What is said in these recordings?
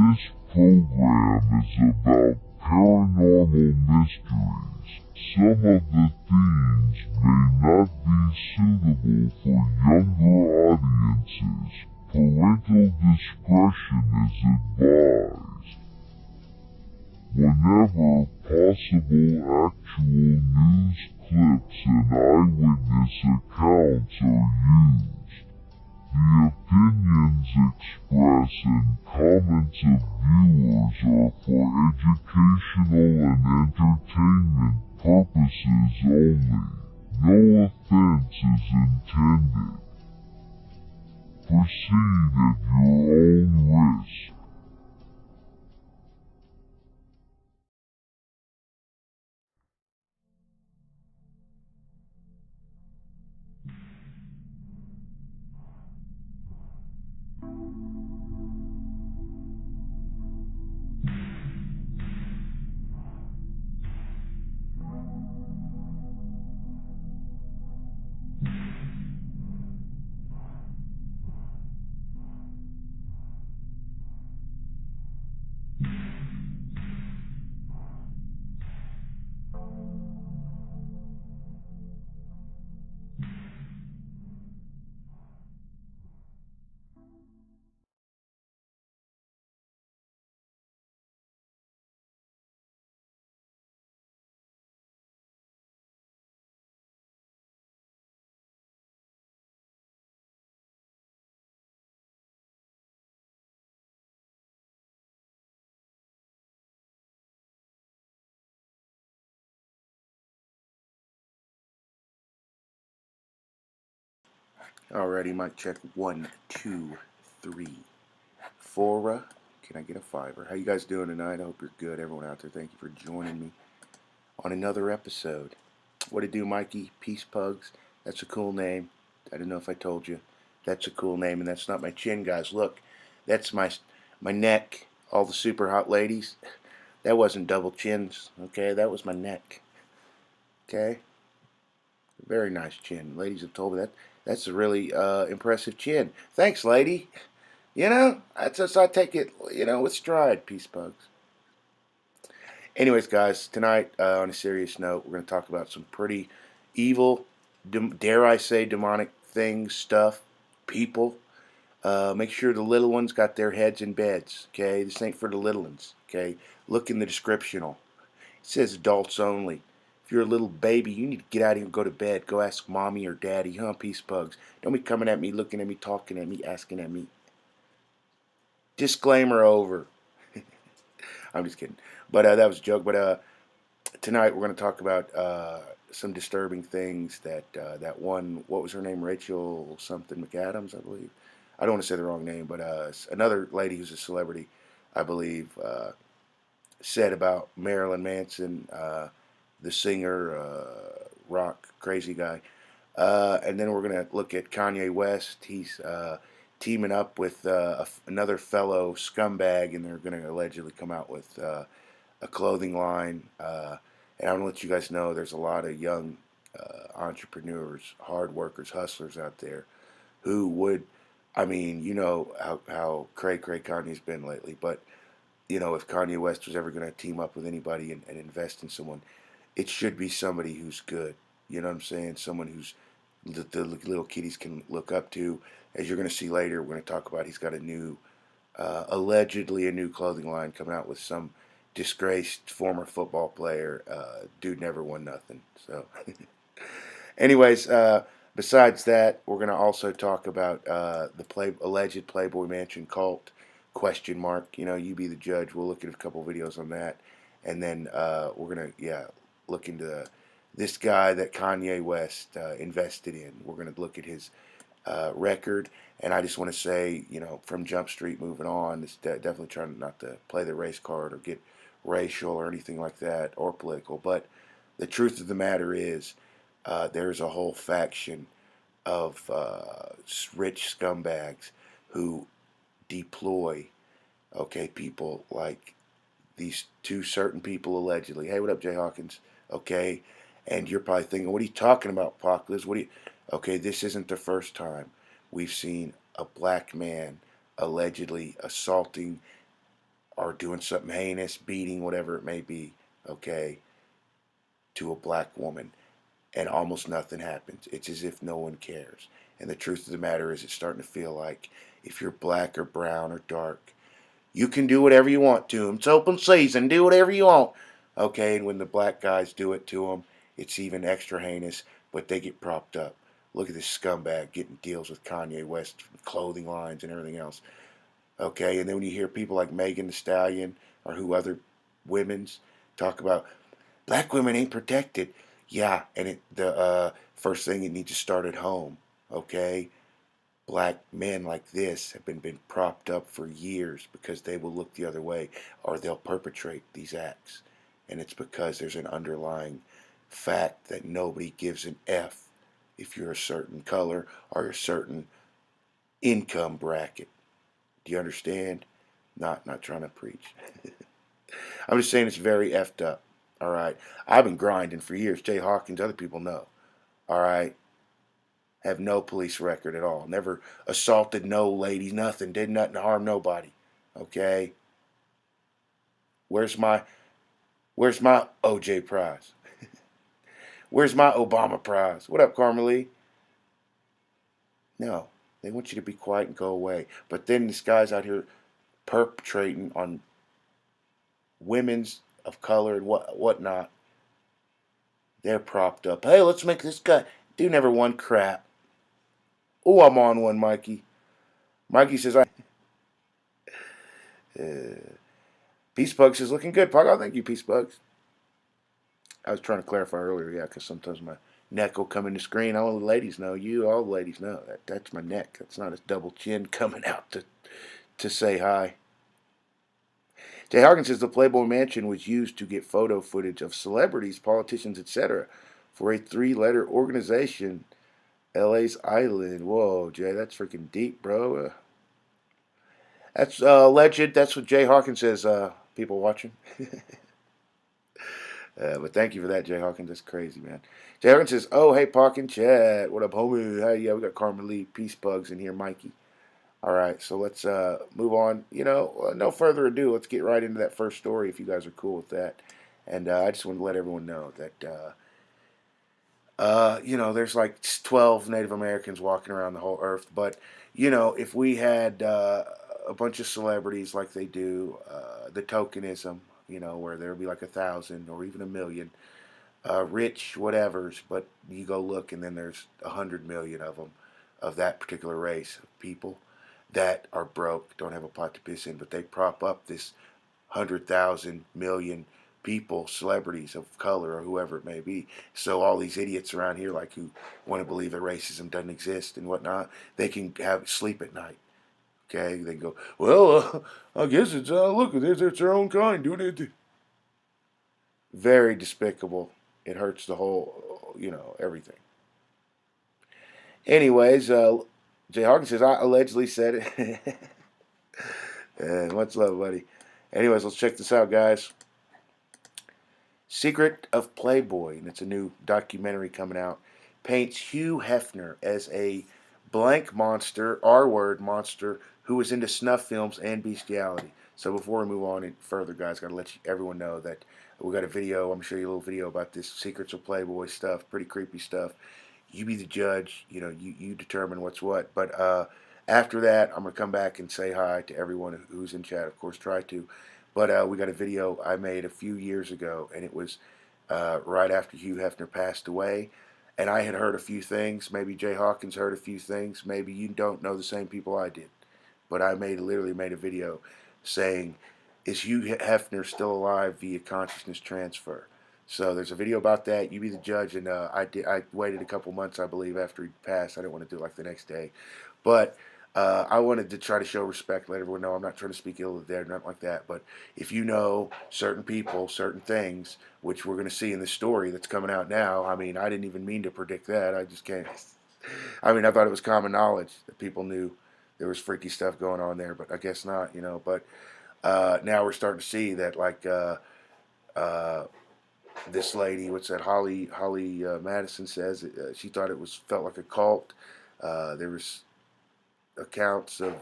This program is about paranormal mysteries. Some of the themes may not be suitable for younger audiences. Parental discretion is advised. Whenever possible, actual news clips and eyewitness accounts are used. The opinions expressed and comments of viewers are for educational and entertainment purposes only. No offense is intended. Proceed at your own risk. Alrighty, mic check. 1, 2, 3. Fora. Can I get a fiver? How you guys doing tonight? I hope you're good. Everyone out there, thank you for joining me on another episode. What it do, Mikey? Peace Pugs. That's a cool name. I don't know if I told you. That's a cool name, and that's not my chin, guys. Look, that's my neck. All the super hot ladies. That wasn't double chins, okay? That was my neck, okay? Very nice chin. Ladies have told me that's a really impressive chin. Thanks, lady. That's just I take it, with stride, peace bugs. Anyways, guys, tonight on a serious note, we're going to talk about some pretty evil, dare I say, demonic things, stuff, people. Make sure the little ones got their heads in beds. Okay, this ain't for the little ones. Okay, look in the descriptional. It says adults only. If you're a little baby, you need to get out of here and go to bed. Go ask mommy or daddy, huh, peace bugs. Don't be coming at me, looking at me, talking at me, asking at me. Disclaimer over. I'm just kidding. But that was a joke. But tonight we're going to talk about some disturbing things that one, what was her name? Rachel something McAdams, I believe. I don't want to say the wrong name, but another lady who's a celebrity, I believe, said about Marilyn Manson, the singer, rock crazy guy. And then we're going to look at Kanye West. He's teaming up with another fellow scumbag, and they're going to allegedly come out with a clothing line. And I want to let you guys know there's a lot of young entrepreneurs, hard workers, hustlers out there who would, I mean, you know how cray Kanye's been lately, but if Kanye West was ever going to team up with anybody and invest in someone, it should be somebody who's good. You know what I'm saying? Someone who's the little kiddies can look up to. As you're going to see later, we're going to talk about he's got a new, allegedly a new clothing line coming out with some disgraced former football player. Dude never won nothing. So, anyways, besides that, we're going to also talk about the alleged Playboy Mansion cult. Question mark. You be the judge. We'll look at a couple videos on that, and then we're gonna look into this guy that Kanye West invested in. We're gonna look at his record, and I just want to say, from Jump Street moving on, it's definitely trying not to play the race card or get racial or anything like that or political. But the truth of the matter is, there's a whole faction of rich scumbags who deploy, okay, people like these two certain people allegedly. Hey, what up, Jay Hawkins? Okay, and you're probably thinking, what are you talking about, PacLives? What do you? Okay, this isn't the first time we've seen a black man allegedly assaulting are doing something heinous, beating, whatever it may be, okay, to a black woman, and almost nothing happens. It's as if no one cares. And the truth of the matter is, it's starting to feel like if you're black or brown or dark, you can do whatever you want to them. It's open season. Do whatever you want. Okay, and when the black guys do it to them, it's even extra heinous, but they get propped up. Look at this scumbag getting deals with Kanye West clothing lines and everything else. Okay, and then when you hear people like Megan Thee Stallion or who other women's talk about black women ain't protected. Yeah, and the first thing you need to start at home. Okay, black men like this have been propped up for years because they will look the other way or they'll perpetrate these acts. And it's because there's an underlying fact that nobody gives an F if you're a certain color or a certain income bracket. Do you understand? Not trying to preach. I'm just saying it's very effed up. All right. I've been grinding for years. Jay Hawkins, other people know. All right. Have no police record at all. Never assaulted no ladies, nothing. Did nothing to harm nobody. Okay? Where's my OJ prize? Where's my Obama prize? What up, Carmelie? No. They want you to be quiet and go away. But then this guy's out here perpetrating on women's of color and whatnot. They're propped up. Hey, let's make this guy. Dude never won crap. Oh, I'm on one, Mikey. Mikey says, Peace Bugs is looking good, Pug. Oh, thank you, Peace Bugs. I was trying to clarify earlier, yeah, because sometimes my neck will come in the screen. All the ladies know. All the ladies know. That's my neck. That's not a double chin coming out to say hi. Jay Hawkins says the Playboy Mansion was used to get photo footage of celebrities, politicians, etc. for a three-letter organization, LA's Island. Whoa, Jay, that's freaking deep, bro. That's alleged. That's what Jay Hawkins says, people watching. But thank you for that, Jay Hawkins. That's crazy, man. Jay Hawkins says, oh, hey, Park and Chat. What up, homie? Hey, yeah, we got Carmen Lee, Peace Bugs in here, Mikey. All right, so let's move on. No further ado. Let's get right into that first story if you guys are cool with that. And I just want to let everyone know that, there's like 12 Native Americans walking around the whole earth. But, if we had a bunch of celebrities like they do, the tokenism, where there would be like 1,000 or even 1,000,000, rich whatevers, but you go look and then there's 100 million of them of that particular race of people that are broke, don't have a pot to piss in, but they prop up this 100,000 million people, celebrities of color or whoever it may be. So all these idiots around here, like who want to believe that racism doesn't exist and whatnot, they can have sleep at night. Okay, they go, well, I guess it's look, it's their own kind doing it. Very despicable. It hurts the whole, everything. Anyways, Jay Hawkins says I allegedly said it. Much love, buddy. Anyways, let's check this out, guys. Secret of Playboy, and it's a new documentary coming out, paints Hugh Hefner as a blank monster, R-word monster, who was into snuff films and bestiality. So before we move on any further, guys, got to let everyone know that we got a video. I'm going to show you a little video about this Secrets of Playboy stuff, pretty creepy stuff. You be the judge, you determine what's what. But after that, I'm going to come back and say hi to everyone who's in chat. Of course, try to. But we got a video I made a few years ago, and it was right after Hugh Hefner passed away. And I had heard a few things. Maybe Jay Hawkins heard a few things. Maybe you don't know the same people I did. But I literally made a video saying, is Hugh Hefner still alive via consciousness transfer? So there's a video about that. You be the judge. And I waited a couple months, I believe, after he passed. I didn't want to do it like the next day. But I wanted to try to show respect, let everyone know I'm not trying to speak ill of the dead, nothing like that. But if you know certain people, certain things, which we're going to see in this story that's coming out now, I mean, I didn't even mean to predict that. I just can't. I mean, I thought it was common knowledge that people knew there was freaky stuff going on there, but I guess not, But now we're starting to see that, like, this lady, what's that, Holly Madison says, she thought it felt like a cult. There was accounts of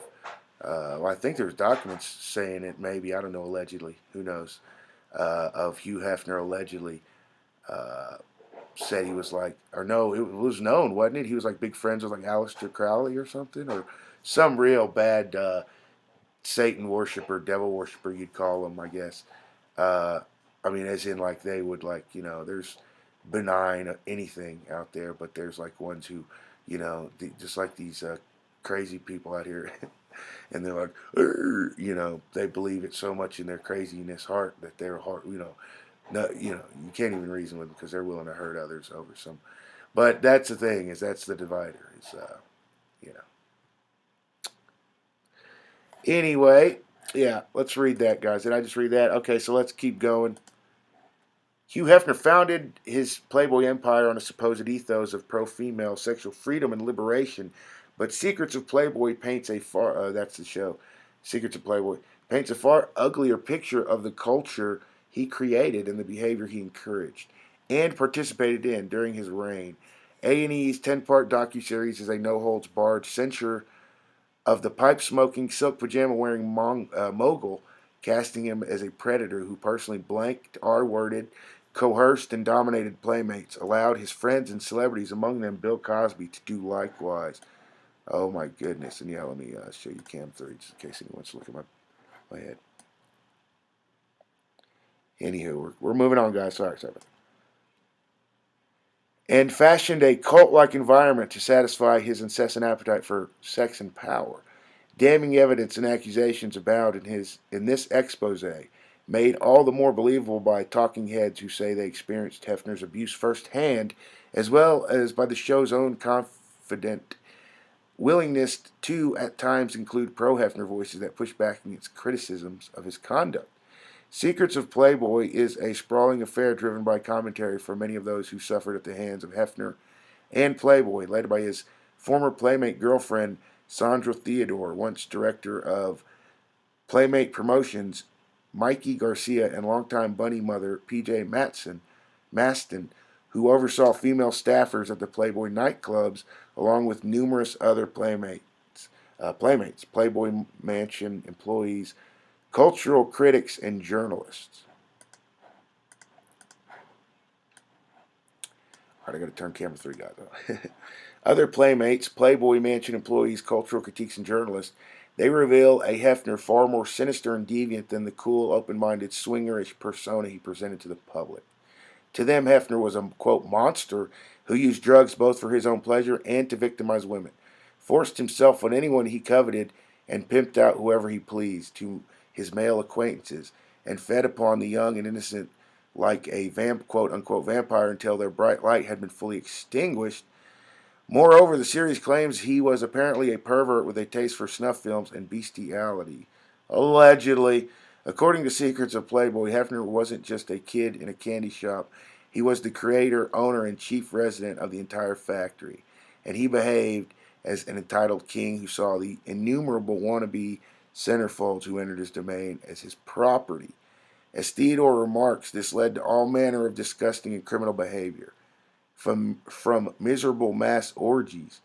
Well, I think there's documents saying it. Maybe, I don't know. Allegedly, who knows? Of Hugh Hefner allegedly uh, said he was like, or no, it was known, wasn't it? He was like big friends with like Aleister Crowley or something, or some real bad Satan worshiper, devil worshiper, you'd call him, I guess. Uh, I mean, as in like they would like, there's benign anything out there, but there's like ones who, just like these crazy people out here, and they're like, they believe it so much in their craziness heart that their heart, no, you can't even reason with them because they're willing to hurt others over some. But that's the thing, is that's the divider. Is you know. Anyway, yeah, let's read that, guys. Did I just read that? Okay, so let's keep going. Hugh Hefner founded his Playboy empire on a supposed ethos of pro-female sexual freedom and liberation, but Secrets of Playboy paints a far that's the show. Secrets of Playboy paints a far uglier picture of the culture he created and the behavior he encouraged and participated in during his reign. A&E's 10-part docuseries is a no-holds-barred censure of the pipe smoking, silk pajama wearing mogul, casting him as a predator who personally blanked, R worded, coerced, and dominated playmates, allowed his friends and celebrities, among them Bill Cosby, to do likewise. Oh my goodness. And yeah, let me show you Cam 3 just in case anyone wants to look at my head. Anywho, we're moving on, guys. Sorry. And fashioned a cult like environment to satisfy his incessant appetite for sex and power. Damning evidence and accusations abound in this expose, made all the more believable by talking heads who say they experienced Hefner's abuse firsthand, as well as by the show's own confident willingness to at times include pro-Hefner voices that push back against criticisms of his conduct. Secrets of Playboy is a sprawling affair driven by commentary from many of those who suffered at the hands of Hefner and Playboy, led by his former Playmate girlfriend Sandra Theodore, once director of Playmate Promotions, Mikey Garcia, and longtime bunny mother P.J. Maston, who oversaw female staffers at the Playboy nightclubs, along with numerous other playmates, Playboy Mansion employees, cultural critics, and journalists. All right, I got to turn camera 3, guys. Other playmates, Playboy Mansion employees, cultural critiques, and journalists, they reveal a Hefner far more sinister and deviant than the cool, open-minded, swingerish persona he presented to the public. To them, Hefner was a, quote, monster who used drugs both for his own pleasure and to victimize women, forced himself on anyone he coveted, and pimped out whoever he pleased to his male acquaintances, and fed upon the young and innocent like a quote unquote vampire until their bright light had been fully extinguished. Moreover, the series claims he was apparently a pervert with a taste for snuff films and bestiality. Allegedly, according to Secrets of Playboy, Hefner wasn't just a kid in a candy shop. He was the creator, owner, and chief resident of the entire factory. And he behaved as an entitled king who saw the innumerable wannabe centerfolds who entered his domain as his property. As Theodore remarks, this led to all manner of disgusting and criminal behavior, from miserable mass orgies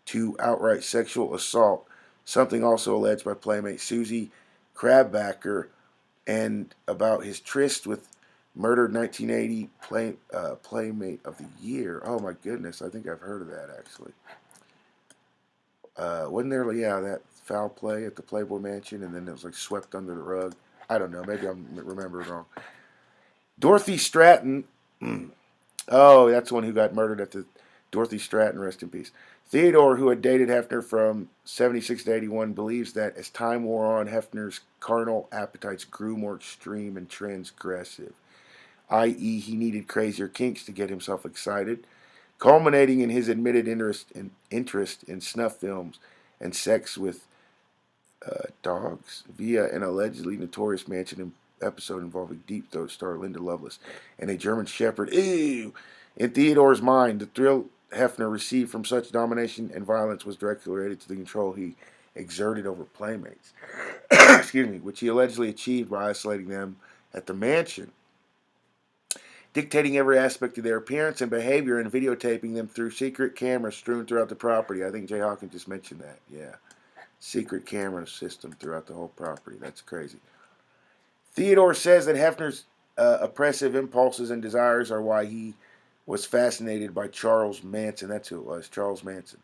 to outright sexual assault, something also alleged by Playmate Susie Crabbacker, and about his tryst with murdered 1980 Playmate of the Year. Oh my goodness, I think I've heard of that actually. Wasn't there, yeah, that foul play at the Playboy Mansion and then it was like swept under the rug? I don't know, maybe I'm remembering wrong. Dorothy Stratton. Oh, that's the one who got murdered at the Dorothy Stratton, rest in peace. Theodore, who had dated Hefner from 76 to 81, believes that as time wore on, Hefner's carnal appetites grew more extreme and transgressive, i.e., he needed crazier kinks to get himself excited, culminating in his admitted interest in snuff films and sex with dogs via an allegedly notorious mansion episode involving Deep Throat star Linda Lovelace and a German Shepherd. Ew! In Theodore's mind, the thrill Hefner received from such domination and violence was directly related to the control he exerted over playmates, excuse me, which he allegedly achieved by isolating them at the mansion, dictating every aspect of their appearance and behavior and videotaping them through secret cameras strewn throughout the property. I think Jay Hawkins just mentioned that, yeah. secret camera system throughout the whole property. That's crazy. Theodore says that Hefner's oppressive impulses and desires are why he was fascinated by Charles Manson. That's who it was, Charles Manson.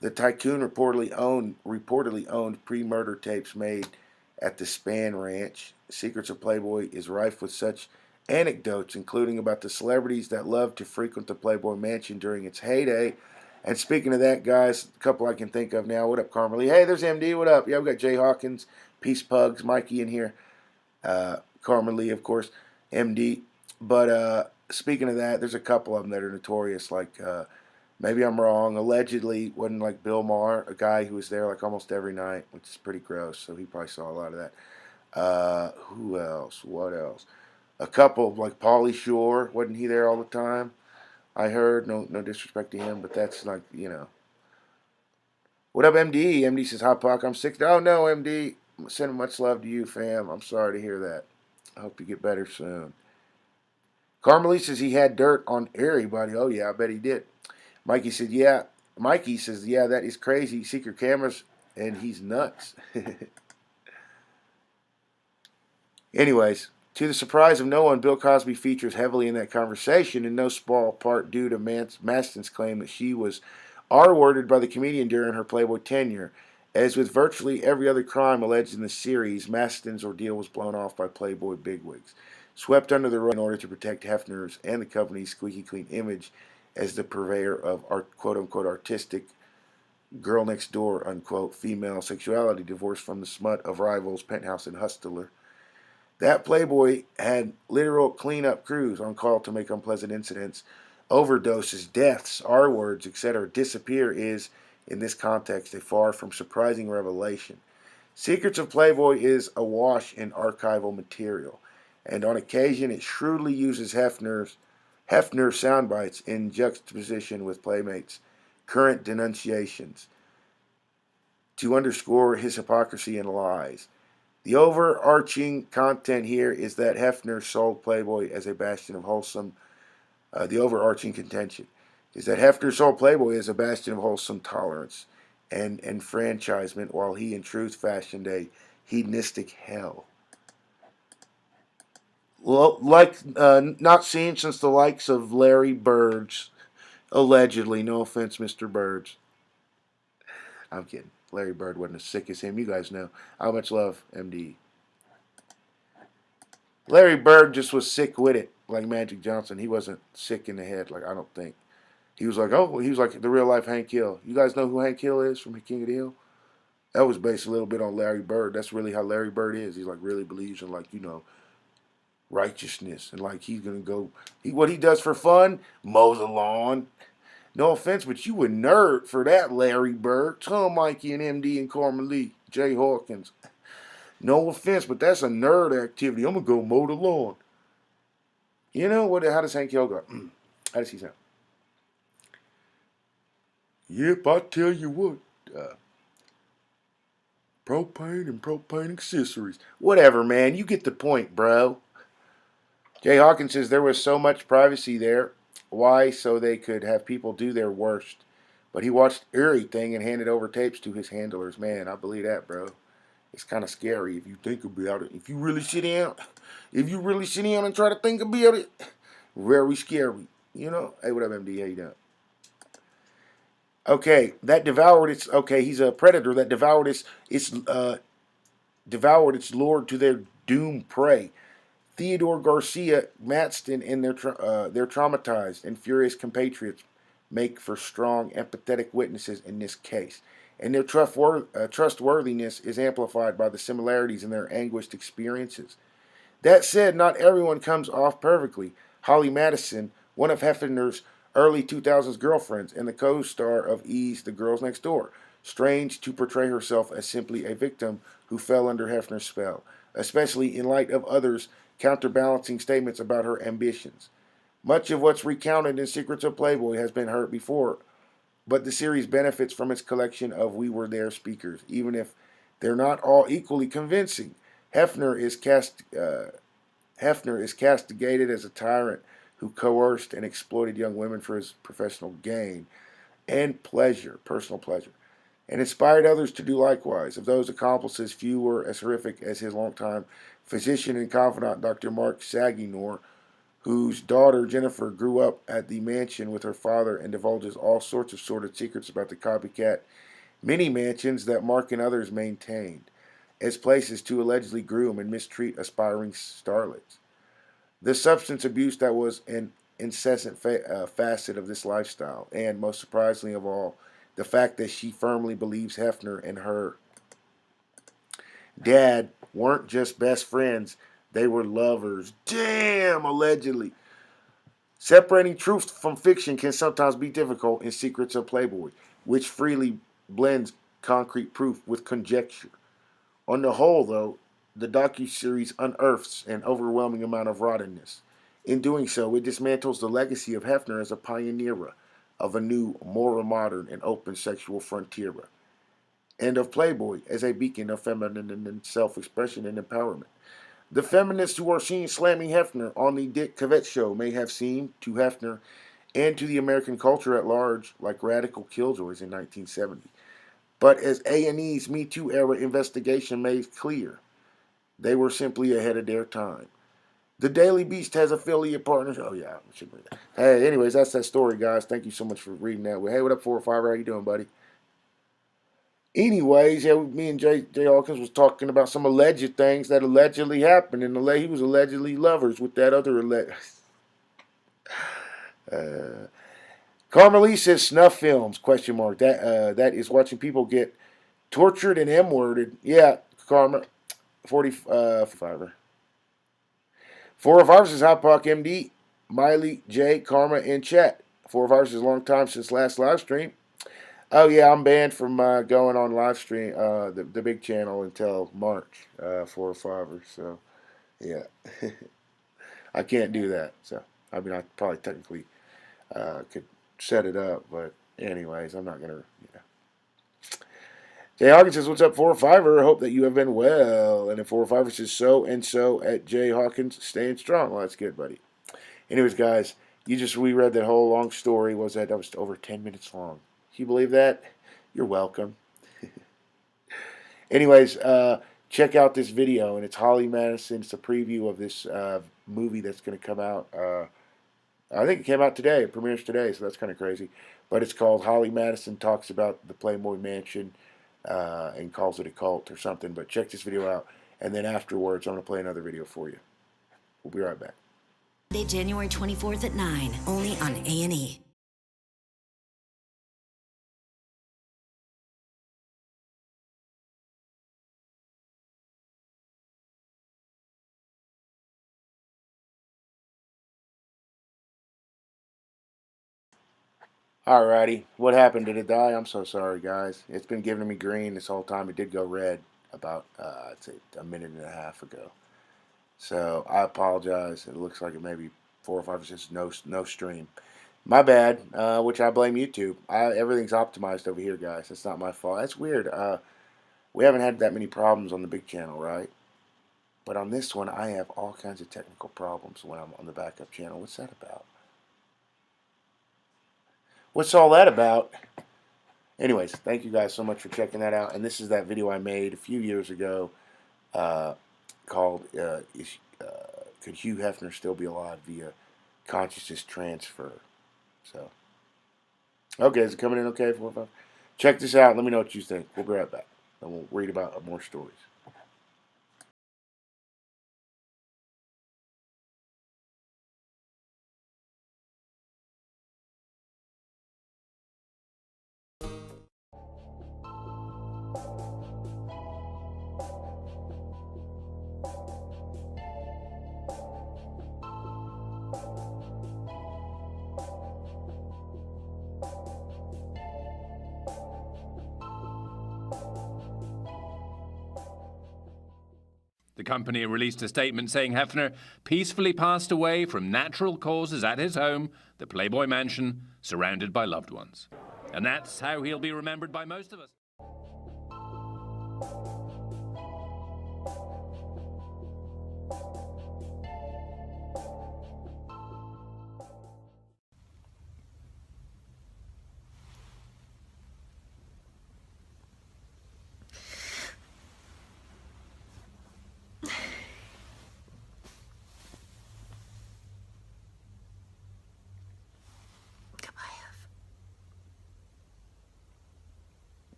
The tycoon reportedly owned pre-murder tapes made at the Span Ranch. Secrets of Playboy is rife with such anecdotes, including about the celebrities that loved to frequent the Playboy Mansion during its heyday. And speaking of that, guys, a couple I can think of now. What up, Carmelie? Hey, there's MD. What up? Yeah, we got Jay Hawkins, Peace Pugs, Mikey in here. Carmelie, of course, MD. But speaking of that, there's a couple of them that are notorious, like maybe I'm wrong. Allegedly, wasn't like Bill Maher, a guy who was there like almost every night, which is pretty gross. So he probably saw a lot of that. Who else? What else? A couple like Pauly Shore, wasn't he there all the time? I heard. No disrespect to him, but that's like What up, MD? MD says, "Hot Pock, I'm sick." Oh no, MD. Sending much love to you, fam. I'm sorry to hear that. I hope you get better soon. Carmelie says he had dirt on everybody. Oh yeah, I bet he did. Mikey said, yeah. Mikey says, yeah, that is crazy. Secret cameras, and he's nuts. Anyways, to the surprise of no one, Bill Cosby features heavily in that conversation, in no small part due to Maston's claim that she was R-worded by the comedian during her Playboy tenure. As with virtually every other crime alleged in the series, Maston's ordeal was blown off by Playboy bigwigs, swept under the rug in order to protect Hefner's and the company's squeaky clean image as the purveyor of quote-unquote artistic girl next door unquote female sexuality divorced from the smut of rivals Penthouse and Hustler. That Playboy had literal cleanup crews on call to make unpleasant incidents, overdoses, deaths, R words, etc. disappear is, in this context, a far from surprising revelation. Secrets of Playboy is awash in archival material, and on occasion it shrewdly uses Hefner soundbites in juxtaposition with Playmate's current denunciations to underscore his hypocrisy and lies. The overarching content here is that Hefner sold Playboy as a bastion of wholesome. The overarching contention is that Hefner sold Playboy as a bastion of wholesome tolerance and enfranchisement, while he in truth fashioned a hedonistic hell. Well, like not seen since the likes of Larry Bird's, allegedly. No offense, Mr. Birds. I'm kidding. Larry Bird wasn't as sick as him. You guys know how much love, MD. Larry Bird just was sick with it, like Magic Johnson. He wasn't sick in the head, like I don't think. He was like, oh, he was like the real life Hank Hill. You guys know who Hank Hill is from King of the Hill? That was based a little bit on Larry Bird. That's really how Larry Bird is. He's like really believes in like righteousness and like he's gonna go. What he does for fun, mow the lawn. No offense, but you a nerd for that, Larry Bird. Tom, Mikey, and MD and Carmelie, Jay Hawkins. No offense, but that's a nerd activity. I'm gonna go mow the lawn. You know what? How does Hank Hill go? How does he sound? Yep, I tell you what. Uh, Propane and propane accessories. Whatever, man. You get the point, bro. Jay Hawkins says there was so much privacy there. Why? So they could have people do their worst. But he watched everything and handed over tapes to his handlers. Man, I believe that, bro. It's kind of scary if you think about it. If you really sit down and try to think about it, very scary. Hey, what up, MD? How you doing? Okay, that devoured its. Okay, he's a predator that devoured its lord to their doomed prey. Theodore Garcia, Matston, and their traumatized and furious compatriots make for strong, empathetic witnesses in this case, and their trustworthiness is amplified by the similarities in their anguished experiences. That said, not everyone comes off perfectly. Holly Madison, one of Hefner's early 2000s girlfriends and the co-star of E's The Girls Next Door, strange to portray herself as simply a victim who fell under Hefner's spell, especially in light of others' counterbalancing statements about her ambitions. Much of what's recounted in Secrets of Playboy has been heard before, but the series benefits from its collection of We Were There speakers, even if they're not all equally convincing. Hefner is cast Hefner is castigated as a tyrant who coerced and exploited young women for his professional gain and pleasure, personal pleasure. and inspired others to do likewise. Of those accomplices, few were as horrific as his longtime physician and confidant, Dr. Mark Saginor, whose daughter Jennifer grew up at the mansion with her father and divulges all sorts of sordid secrets about the copycat mini mansions that Mark and others maintained as places to allegedly groom and mistreat aspiring starlets. The substance abuse that was an incessant facet of this lifestyle, and most surprisingly of all, the fact that she firmly believes Hefner and her dad weren't just best friends, they were lovers. Damn, allegedly. Separating truth from fiction can sometimes be difficult in Secrets of Playboy, which freely blends concrete proof with conjecture. On the whole, though, the docuseries unearths an overwhelming amount of rottenness. In doing so, it dismantles the legacy of Hefner as a pioneer of a new, more modern, and open sexual frontier, and of Playboy as a beacon of feminine self-expression and empowerment. The feminists who are seen slamming Hefner on the Dick Cavett show may have seemed to Hefner and to the American culture at large like radical killjoys in 1970. But as A&E's Me Too era investigation made clear, they were simply ahead of their time. The Daily Beast has affiliate partners. Oh yeah, I should read that. Hey, anyways, that's that story, guys. Thank you so much for reading that. Hey, what up, 405? How you doing, buddy? Anyways, yeah, me and Jay Hawkins was talking about some alleged things that allegedly happened, and he was allegedly lovers with that other Carmelie says snuff films, question mark. That is watching people get tortured and M-worded. Yeah, Karma, 45er. 405 says Hot Pock MD, Miley, Jay, Karma, and chat. 405 says long time since last live stream. Oh yeah, I'm banned from going on live stream, the big channel until March, 405er. So yeah, I can't do that. So I mean, I probably technically could set it up, but anyways, I'm not gonna. Jay Hawkins says, "What's up, 405er? I hope that you have been well." And then 405er says, "So and so at Jay Hawkins, staying strong." Well, that's good, buddy. Anyways, guys, you just reread that whole long story. That was over 10 minutes long? Can you believe that? You're welcome. Anyways, check out this video, and it's Holly Madison. It's a preview of this movie that's going to come out. I think it came out today. It premieres today, so that's kind of crazy. But it's called Holly Madison Talks About the Playboy Mansion and calls it a cult or something. But check this video out, and then afterwards, I'm going to play another video for you. We'll be right back. January 24th at 9, only on A&E. Alrighty, what happened? Did it die? I'm so sorry, guys. It's been giving me green this whole time. It did go red about, I'd say, a minute and a half ago. So I apologize. It looks like it may be 405 or 6 no stream. My bad. Which I blame YouTube. Everything's optimized over here, guys. It's not my fault. That's weird. We haven't had that many problems on the big channel, right? But on this one, I have all kinds of technical problems when I'm on the backup channel. What's that about? What's all that about? Anyways, thank you guys so much for checking that out. And this is that video I made a few years ago called Could Hugh Hefner Still Be Alive Via Consciousness Transfer? So, okay, is it coming in okay? 405? Check this out. Let me know what you think. We'll be right back. And we'll read about more stories. The company released a statement saying Hefner peacefully passed away from natural causes at his home, the Playboy Mansion, surrounded by loved ones. And that's how he'll be remembered by most of us.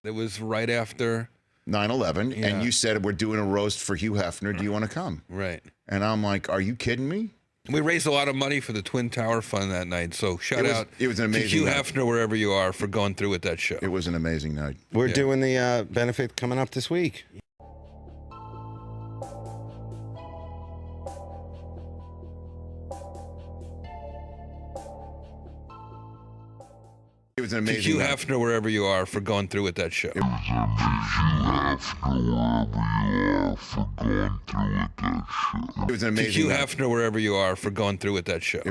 It was right after 9/11, Yeah. and you said, we're doing a roast for Hugh Hefner. Do you want to come? Right. And I'm like, are you kidding me? We raised a lot of money for the Twin Tower Fund that night, so shout out It was an to amazing Hugh night. Hefner wherever you are for going through with that show. It was an amazing night. We're Yeah. doing the benefit coming up this week. It was an To amazing Hugh night. Hefner wherever you are for going through with that show. It was It was an To amazing Hugh night. Hefner wherever you are for going through with that show.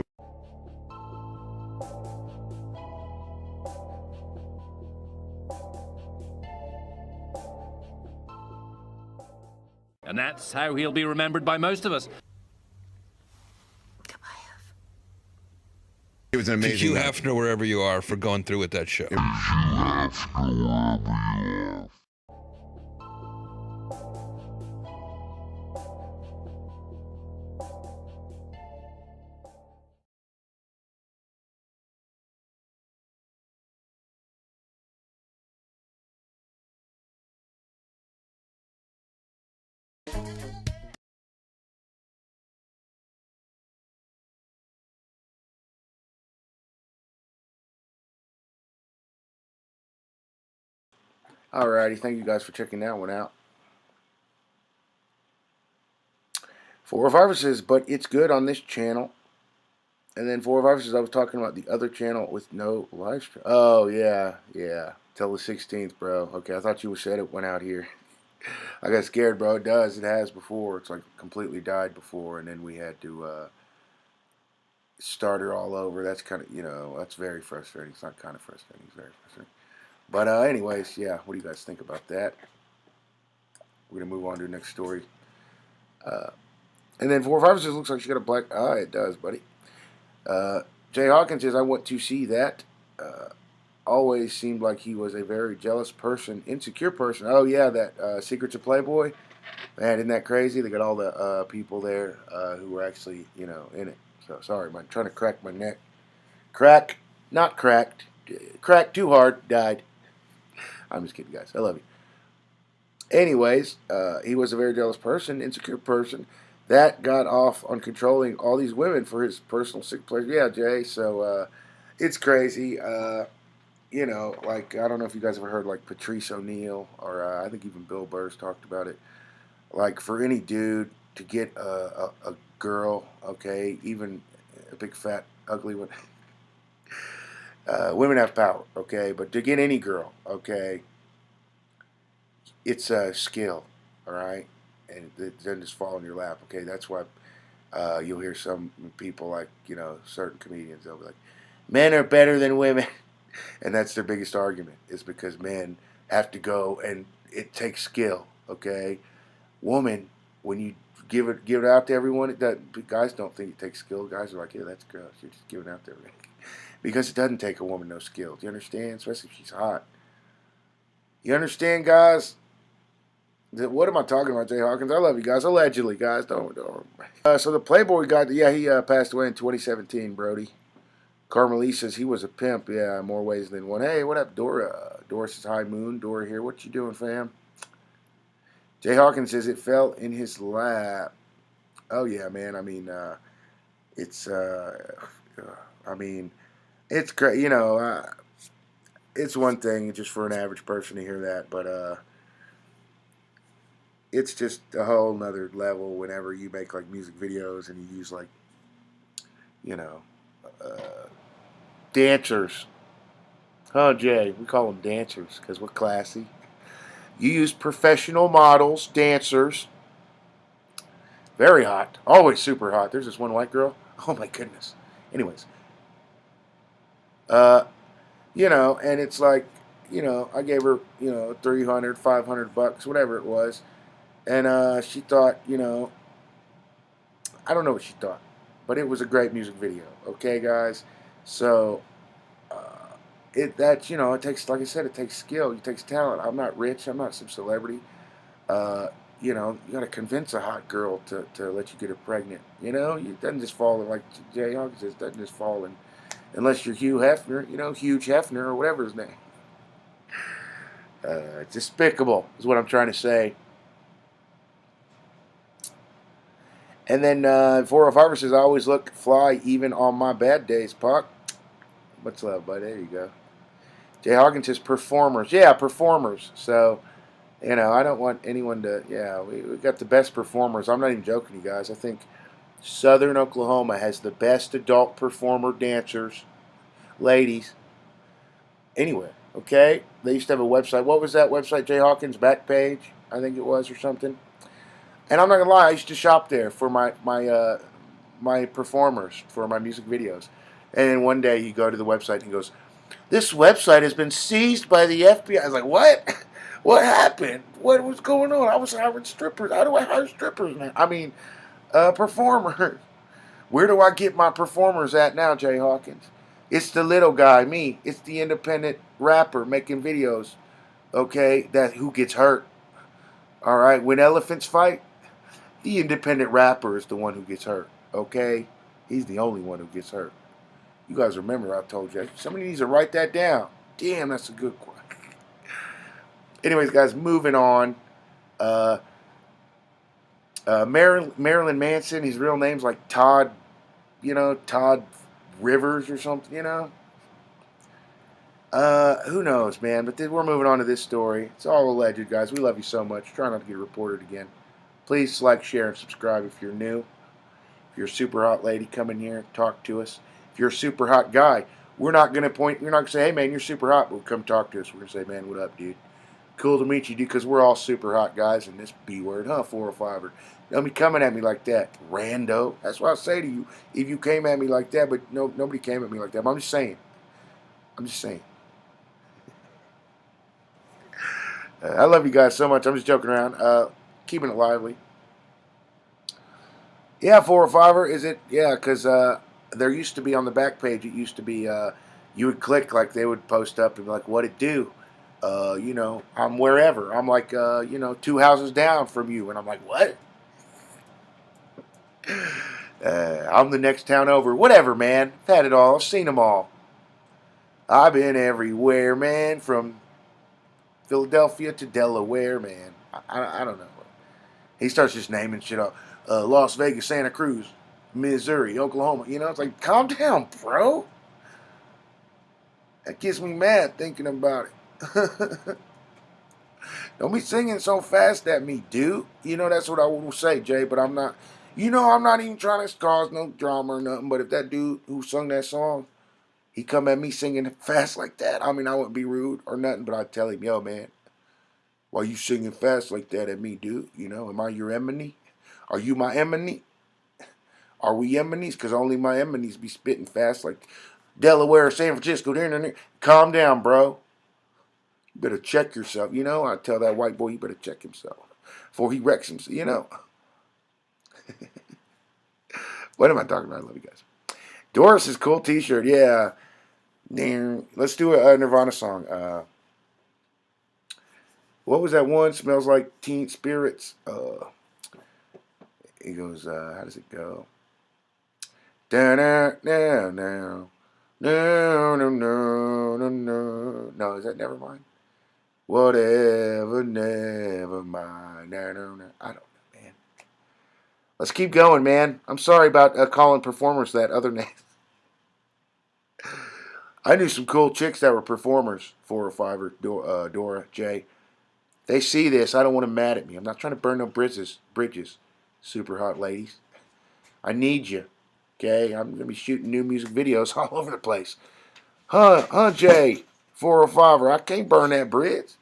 And that's how he'll be remembered by most of us. It was an To amazing Hugh night. Hefner wherever you are for going through with that show. Alrighty, thank you guys for checking that one out. 4 or 5 says, but it's good on this channel. And then 4 or 5 says, I was talking about the other channel with no live stream. Oh, yeah. Till the 16th, bro. Okay, I thought you said it went out here. I got scared, bro. It does. It has before. It's like completely died before, and then we had to start it all over. That's kind of, that's very frustrating. It's not kind of frustrating. It's very frustrating. But anyways, yeah, what do you guys think about that? We're going to move on to the next story. And then 4 or 5 says, looks like she got a black eye. It does, buddy. Jay Hawkins says, I want to see that. Always seemed like he was a very jealous person, insecure person. Oh, yeah, that Secrets of Playboy. Man, isn't that crazy? They got all the people there who were actually, in it. So, sorry, I'm trying to crack my neck. Crack, not cracked. Cracked too hard, died. I'm just kidding, guys. I love you. Anyways, he was a very jealous person, insecure person, that got off on controlling all these women for his personal sick pleasure. Yeah, Jay, so it's crazy. Like, I don't know if you guys ever heard, like, Patrice O'Neal, or I think even Bill Burr's talked about it. Like, for any dude to get a girl, okay, even a big, fat, ugly one. Women have power, okay, but to get any girl, okay, it's a skill, all right, and it doesn't just fall in your lap, okay. That's why you'll hear some people, like, certain comedians, they'll be like, men are better than women, and that's their biggest argument, is because men have to go, and it takes skill, okay. Woman, when you give it out to everyone, guys don't think it takes skill. Guys are like, yeah, that's gross. You're just giving it out to everyone. Because it doesn't take a woman no skill. Do you understand? Especially if she's hot. You understand, guys? What am I talking about, Jay Hawkins? I love you guys. Allegedly, guys. Don't. So the Playboy guy, yeah, he passed away in 2017, Brody. Carmelie says he was a pimp. Yeah, more ways than one. Hey, what up, Dora? Dora says, hi, Moon. Dora here. What you doing, fam? Jay Hawkins says it fell in his lap. Oh, yeah, man. I mean, it's great, it's one thing just for an average person to hear that, but it's just a whole nother level whenever you make, like, music videos and you use, like, dancers. Oh, Jay, we call them dancers because we're classy. You use professional models, dancers. Very hot. Always super hot. There's this one white girl. Oh, my goodness. Anyways. And it's like, I gave her, $300, $500, whatever it was. And she thought, I don't know what she thought. But it was a great music video. Okay, guys? So, it takes, like I said, it takes skill. It takes talent. I'm not rich. I'm not some celebrity. You got to convince a hot girl to let you get her pregnant. It doesn't just fall in, like Jay Hawkins says, it doesn't just fall in, unless you're Hugh Hefner, Huge Hefner, or whatever his name. It's despicable, is what I'm trying to say. And then 405 says, I always look fly even on my bad days, Puck. Much love, buddy. There you go. Jay Hawkins says, performers. Yeah, performers. So, I don't want anyone to, we got the best performers. I'm not even joking, you guys. I think Southern Oklahoma has the best adult performer dancers, ladies, anywhere. Okay? They used to have a website. What was that website, Jay Hawkins? Backpage, I think it was, or something. And I'm not gonna lie, I used to shop there for my performers for my music videos. And then one day you go to the website and he goes, "This website has been seized by the FBI." I was like, "What? What happened? What was going on? I was hiring strippers. How do I hire strippers now? I mean, performers. Where do I get my performers at now, Jay Hawkins? It's the little guy, me. It's the independent rapper making videos. Okay, that who gets hurt. All right, when elephants fight, the independent rapper is the one who gets hurt. Okay, he's the only one who gets hurt. You guys remember I told you. Somebody needs to write that down. Damn, that's a good one. Anyways, guys, moving on. Marilyn Manson, his real name's like Todd, Todd Rivers or something, Who knows, man? But we're moving on to this story. It's all alleged, guys. We love you so much. Try not to get reported again. Please like, share, and subscribe if you're new. If you're a super hot lady, come in here, talk to us. If you're a super hot guy, we're not going to say, hey, man, you're super hot. We'll come talk to us. We're going to say, man, what up, dude? Cool to meet you, dude, because we're all super hot guys in this B word, 405er. Don't be coming at me like that, rando. That's what I say to you. If you came at me like that, but nobody came at me like that. But I'm just saying. I love you guys so much. I'm just joking around. Keeping it lively. Yeah, 405er, is it? Yeah, because there used to be on the back page, it used to be, you would click, like they would post up and be like, what it do? I'm wherever. I'm like, 2 houses down from you. And I'm like, what? I'm the next town over. Whatever, man. I've had it all. I've seen them all. I've been everywhere, man. From Philadelphia to Delaware, man. I don't know. He starts just naming shit up. Las Vegas, Santa Cruz, Missouri, Oklahoma. It's like, calm down, bro. That gets me mad thinking about it. Don't be singing so fast at me, dude. That's what I will say, Jay, but I'm not. I'm not even trying to cause no drama or nothing, but if that dude who sung that song, he come at me singing fast like that, I wouldn't be rude or nothing, but I'd tell him, yo, man, why you singing fast like that at me, dude? Am I your enemy? Are you my enemy? Are we enemies? Because only my enemies be spitting fast like Delaware, San Francisco. Calm down, bro. You better check yourself. I tell that white boy, he better check himself before he wrecks himself, What am I talking about? I love you guys. Doris' cool t-shirt. Yeah. Let's do a Nirvana song. What was that one? Smells like Teen Spirits. It goes, how does it go? No, is that Nevermind? Whatever, never mind. I don't know, man. Let's keep going, man. I'm sorry about calling performers that other name. I knew some cool chicks that were performers, 405 or Dora, Jay. They see this. I don't want them mad at me. I'm not trying to burn no bridges. Super hot ladies. I need you. Okay? I'm going to be shooting new music videos all over the place. Jay, 405er. I can't burn that bridge.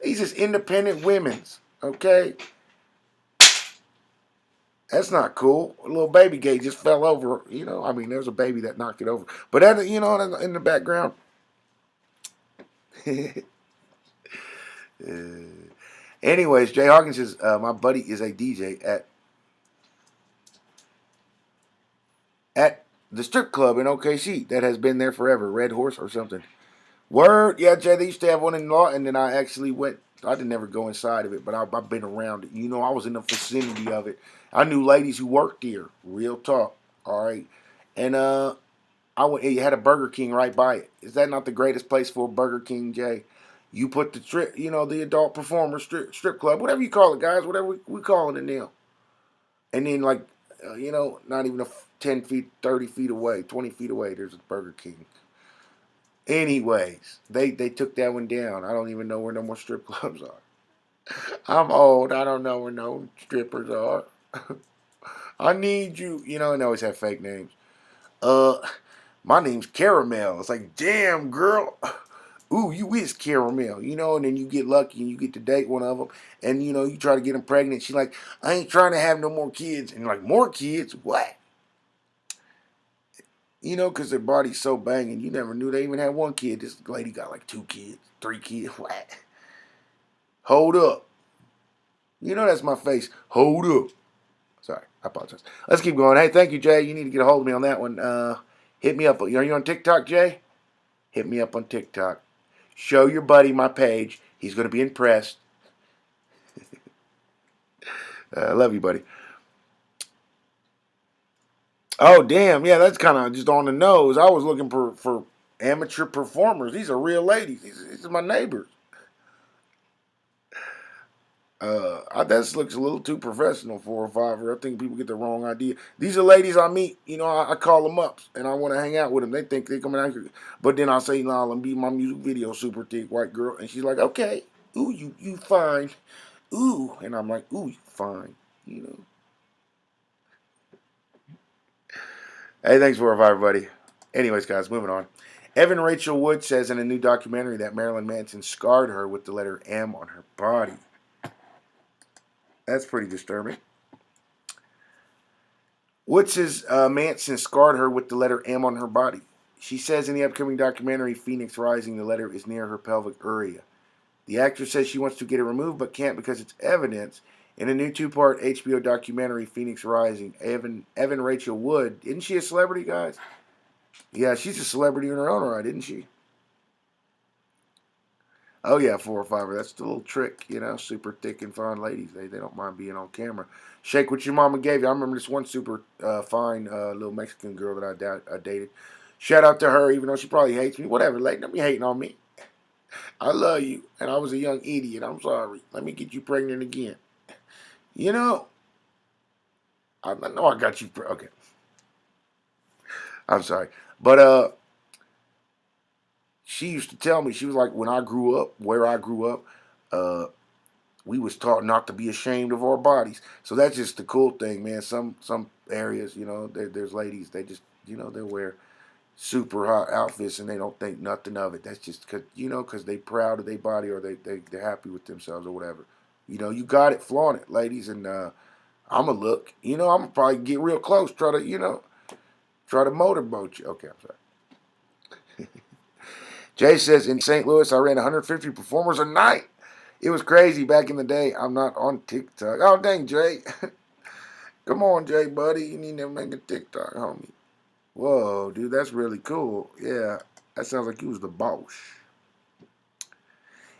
These is independent women's. Okay? That's not cool. A little baby gate just fell over. There's a baby that knocked it over. But that, in the background. Anyways, Jay Hawkins says, my buddy is a DJ at the strip club in OKC that has been there forever. Red Horse or something. Word. Yeah, Jay, they used to have one in law, and then I actually went. I didn't never go inside of it, but I've been around it. I was in the vicinity of it. I knew ladies who worked here. Real talk. All right. And I went. You had a Burger King right by it. Is that not the greatest place for a Burger King, Jay? You put the strip, the adult performer strip club, whatever you call it, guys, whatever we calling it now. And then like, not even 10 feet, 30 feet away, 20 feet away, there's a Burger King. Anyways, they took that one down. I don't even know where no more strip clubs are. I'm old. I don't know where no strippers are. I need you. And they always have fake names. My name's Caramel. It's like, damn, girl. Ooh, you is Caramel, and then you get lucky and you get to date one of them, and, you try to get them pregnant. She's like, I ain't trying to have no more kids. And you're like, more kids? What? Because their body's so banging. You never knew they even had one kid. This lady got like 2 kids, 3 kids. What? Hold up. That's my face. Hold up. Sorry, I apologize. Let's keep going. Hey, thank you, Jay. You need to get a hold of me on that one. Hit me up. Are you on TikTok, Jay? Hit me up on TikTok. Show your buddy my page. He's going to be impressed. I love you, buddy. Oh, damn. Yeah, that's kind of just on the nose. I was looking for amateur performers. These are real ladies. These are my neighbors. That looks a little too professional for a fiver. I think people get the wrong idea. These are ladies I meet. I call them up and I want to hang out with them. They think they're coming out here. But then I say, nah, let me be my music video, super thick white girl. And she's like, okay. Ooh, you fine. Ooh. And I'm like, ooh, you fine. Hey, thanks for it, everybody. Anyways, guys, moving on. Evan Rachel Wood says in a new documentary that Marilyn Manson scarred her with the letter M on her body. That's pretty disturbing. Wood says Manson scarred her with the letter M on her body. She says in the upcoming documentary, Phoenix Rising, the letter is near her pelvic area. The actress says she wants to get it removed but can't because it's evidence. In a new 2-part HBO documentary, Phoenix Rising, Evan Rachel Wood, isn't she a celebrity, guys? Yeah, she's a celebrity in her own right, isn't she? Oh, yeah, 4 or 5. That's the little trick, super thick and fine ladies. They don't mind being on camera. Shake what your mama gave you. I remember this one super fine little Mexican girl that I dated. Shout out to her, even though she probably hates me. Whatever, lady, don't be hating on me. I love you, and I was a young idiot. I'm sorry. Let me get you pregnant again. I know I got you. Okay. I'm sorry. But, she used to tell me, she was like, when I grew up, where I grew up, we was taught not to be ashamed of our bodies. So that's just the cool thing, man. Some areas, there's ladies, they just, they wear super hot outfits and they don't think nothing of it. That's just because they proud of their body or they're happy with themselves or whatever. You got it, flaunt it, ladies. And I'm going to look, I'm going to probably get real close, try to motorboat you. Okay, I'm sorry. Jay says, in St. Louis, I ran 150 performers a night. It was crazy back in the day. I'm not on TikTok. Oh, dang, Jay. Come on, Jay, buddy. You need to make a TikTok, homie. Whoa, dude, that's really cool. Yeah, that sounds like you was the boss.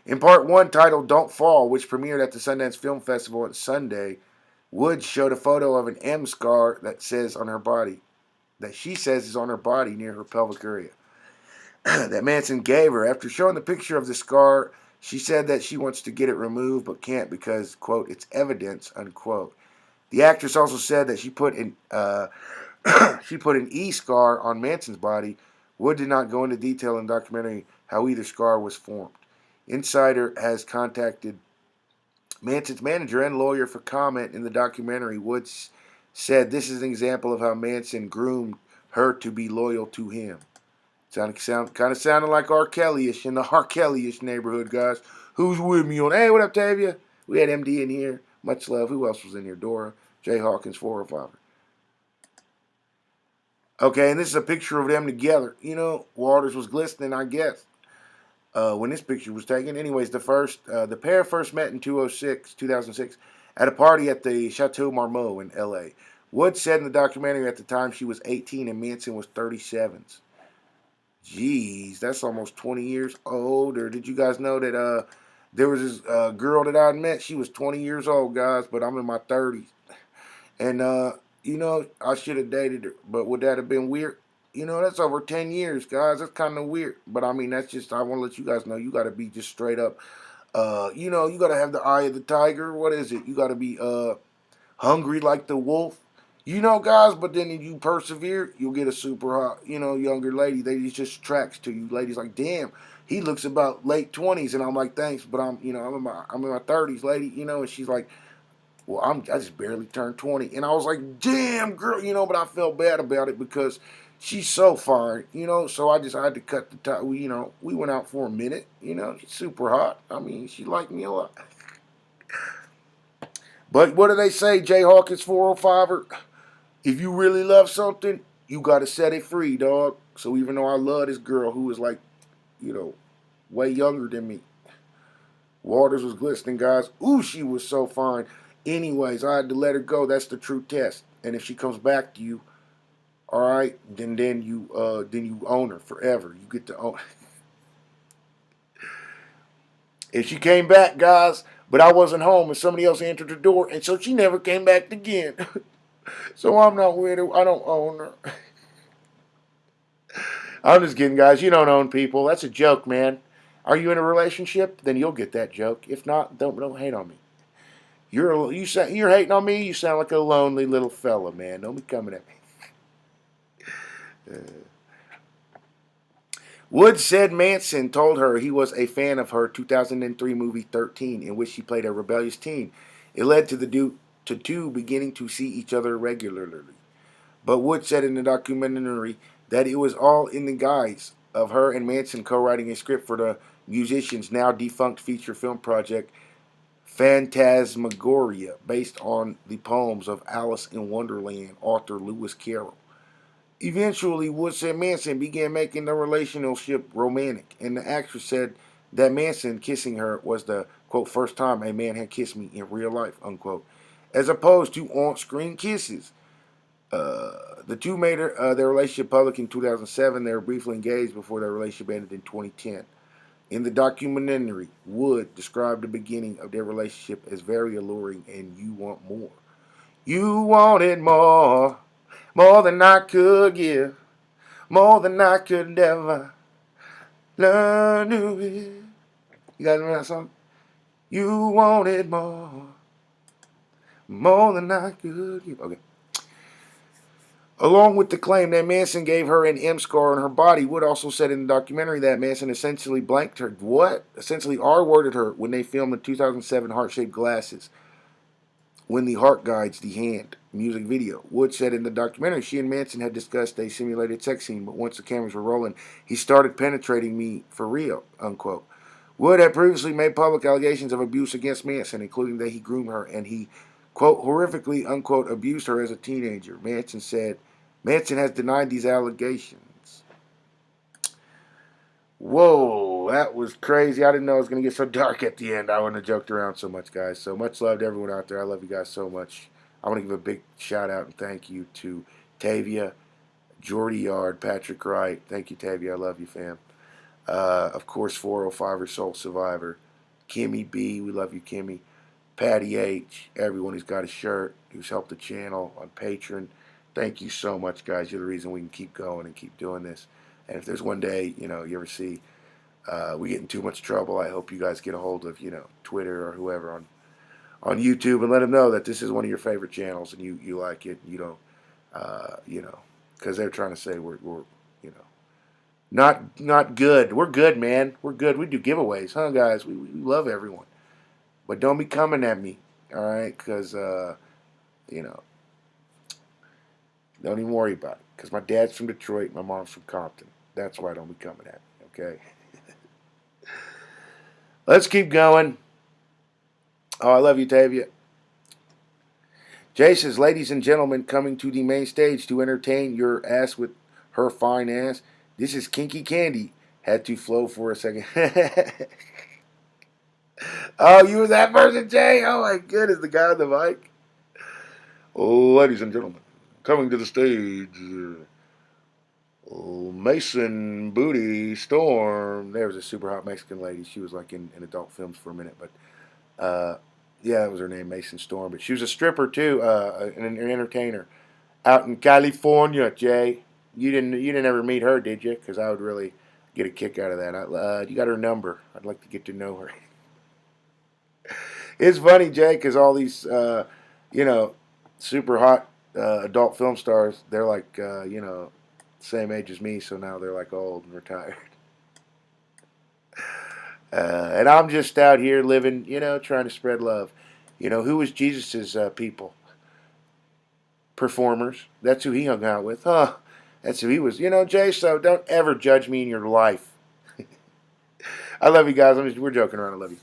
In part 1, titled Don't Fall, which premiered at the Sundance Film Festival on Sunday, Woods showed a photo of an M scar that says on her body, that she says is on her body near her pelvic area. That Manson gave her. After showing the picture of the scar, she said that she wants to get it removed but can't because, quote, it's evidence, unquote. The actress also said that she put an E scar on Manson's body. Wood did not go into detail in the documentary how either scar was formed. Insider has contacted Manson's manager and lawyer for comment in the documentary. Woods said this is an example of how Manson groomed her to be loyal to him. Kind of sounded like R. Kelly-ish in the R. Kelly-ish neighborhood, guys. Who's with me on? Hey, what up, Tavia? We had MD in here. Much love. Who else was in here? Dora, Jay Hawkins, 4 or 5. Okay, and this is a picture of them together. Waters was glistening, I guess, when this picture was taken. Anyways, the pair first met in 2006, at a party at the Chateau Marmot in L.A. Wood said in the documentary at the time she was 18 and Manson was 37. Jeez, that's almost 20 years older. Did you guys know that there was this girl that I met? She was 20 years old, guys, but I'm in my 30s. And, I should have dated her. But would that have been weird? You know, that's over 10 years, guys. That's kind of weird. But I mean, that's just, I want to let you guys know, you got to be just straight up. You know, you got to have the eye of the tiger. What is it? You got to be hungry like the wolf. You know, guys, but then if you persevere, you'll get a super hot, you know, younger lady. They just attracts to you. Ladies like, damn, he looks about late 20s, and I'm like, thanks, but I'm, you know, I'm in my 30s, lady, you know, and she's like, well, I just barely turned 20, and I was like, damn, girl, you know, but I felt bad about it because she's so fine, you know, so I had to cut the tie. We, you know, we went out for a minute, you know, she's super hot. I mean, she liked me a lot. But what do they say, Jay Hawkins 405er? If you really love something, you gotta set it free, dog. So even though I love this girl who was like, you know, way younger than me, waters was glistening, guys. Ooh, she was so fine. Anyways, I had to let her go. That's the true test. And if she comes back to you, all right, then you own her forever. You get to own. If she came back, guys, but I wasn't home and somebody else entered the door, and so she never came back again. So I'm not with her. I don't own her. I'm just kidding, guys. You don't own people. That's a joke, man. Are you in a relationship? Then you'll get that joke. If not, don't hate on me. You're hating on me. You sound like a lonely little fella, man. Don't be coming at me. Wood said Manson told her he was a fan of her 2003 movie 13, in which she played a rebellious teen. It led to the two beginning to see each other regularly. But Wood said in the documentary that it was all in the guise of her and Manson co-writing a script for the musician's now defunct feature film project Phantasmagoria, based on the poems of Alice in Wonderland author Lewis Carroll. Eventually, Wood said Manson began making the relationship romantic, and the actress said that Manson kissing her was the, quote, first time a man had kissed me in real life, unquote, as opposed to on-screen kisses. The two made their relationship public in 2007. They were briefly engaged before their relationship ended in 2010. In the documentary, Wood described the beginning of their relationship as very alluring and you want more. You wanted more than I could give, more than I could ever learn to give. You guys remember that song? You wanted more than I could give. Okay. Along with the claim that Manson gave her an M scar on her body, Wood also said in the documentary that Manson essentially blanked her. What? Essentially R-worded her when they filmed the 2007 Heart-Shaped Glasses, When the Heart Guides the Hand music video. Wood said in the documentary she and Manson had discussed a simulated sex scene, but once the cameras were rolling, he started penetrating me for real, unquote. Wood had previously made public allegations of abuse against Manson, including that he groomed her and he, quote, horrifically, unquote, abused her as a teenager. Manson said Manson has denied these allegations. Whoa, that was crazy. I didn't know it was going to get so dark at the end. I wouldn't have joked around so much, guys. So much love to everyone out there. I love you guys so much. I want to give a big shout out and thank you to Tavia, Jordy Yard, Patrick Wright. Thank you, Tavia. I love you, fam. Of course, 405er Soul Survivor. Kimmy B. We love you, Kimmy. Patty H. Everyone who's got a shirt, who's helped the channel on Patreon. Thank you so much, guys. You're the reason we can keep going and keep doing this. And if there's one day, you know, you ever see we get in too much trouble, I hope you guys get a hold of, you know, Twitter or whoever on YouTube and let them know that this is one of your favorite channels and you like it. You don't, you know, because they're trying to say we're you know, not good. We're good, man. We're good. We do giveaways, huh, guys? We love everyone. But don't be coming at me, all right? Because, you know, don't even worry about it. Because my dad's from Detroit, my mom's from Compton. That's why I don't be coming at me, okay? Let's keep going. Oh, I love you, Tavia. Jay says, ladies and gentlemen, coming to the main stage to entertain your ass with her fine ass. This is Kinky Candy. Had to flow for a second. Oh, you was that person, Jay? Oh, my goodness, the guy on the mic. Oh, ladies and gentlemen, coming to the stage, Mason Booty Storm. There was a super hot Mexican lady. She was like in adult films for a minute, but yeah, that was her name, Mason Storm. But she was a stripper too, an entertainer out in California, Jay. You didn't ever meet her, did you? Because I would really get a kick out of that. You got her number. I'd like to get to know her. It's funny, Jay, because all these, you know, super hot adult film stars, they're like, you know, same age as me, so now they're like old and retired. And I'm just out here living, you know, trying to spread love. You know, who was Jesus's people? Performers. That's who he hung out with. Huh. That's who he was. You know, Jay, so don't ever judge me in your life. I love you guys. We're joking around. I love you.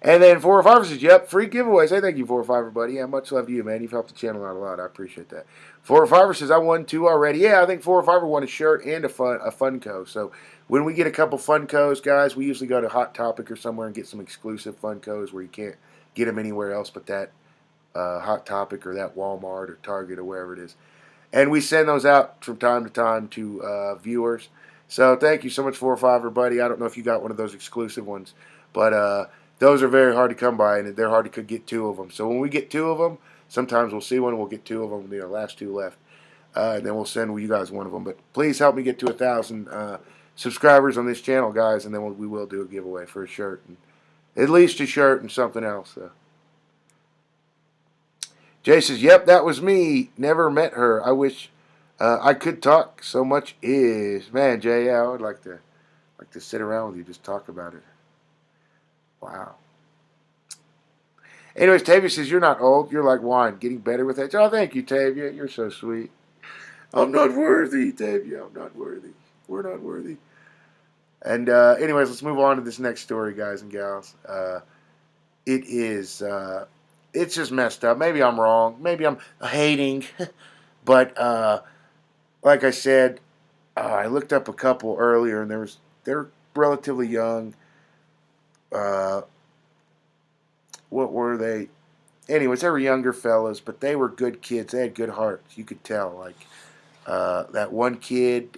And then 405 says, yep, free giveaways. Hey, thank you, 405, buddy. Yeah, much love to you, man. You've helped the channel out a lot. I appreciate that. 405 says, I won 2 already. Yeah, I think 405 won a shirt and a Funko. So when we get a couple Funkos, guys, we usually go to Hot Topic or somewhere and get some exclusive Funkos where you can't get them anywhere else but that Hot Topic or that Walmart or Target or wherever it is. And we send those out from time to time to viewers. So thank you so much, 405, buddy. I don't know if you got one of those exclusive ones, but those are very hard to come by, and they're hard to get 2 of them. So when we get 2 of them, sometimes we'll see one, we'll get 2 of them, the last 2 left, and then we'll send you guys one of them. But please help me get to 1,000 subscribers on this channel, guys, and then we will do a giveaway for a shirt, and at least a shirt and something else. Jay says, yep, that was me. Never met her. I wish I could talk. So much is. Man, Jay, yeah, I would like to sit around with you, just talk about it. Wow. Anyways, Tavia says, you're not old. You're like wine. Getting better with age. Oh, thank you, Tavia. You're so sweet. I'm not worthy, Tavia. I'm not worthy. We're not worthy. And anyways, let's move on to this next story, guys and gals. It is... it's just messed up. Maybe I'm wrong. Maybe I'm hating. But like I said, I looked up a couple earlier, and they're relatively young. What were they? Anyways, they were younger fellas, but they were good kids. They had good hearts. You could tell. Like that one kid.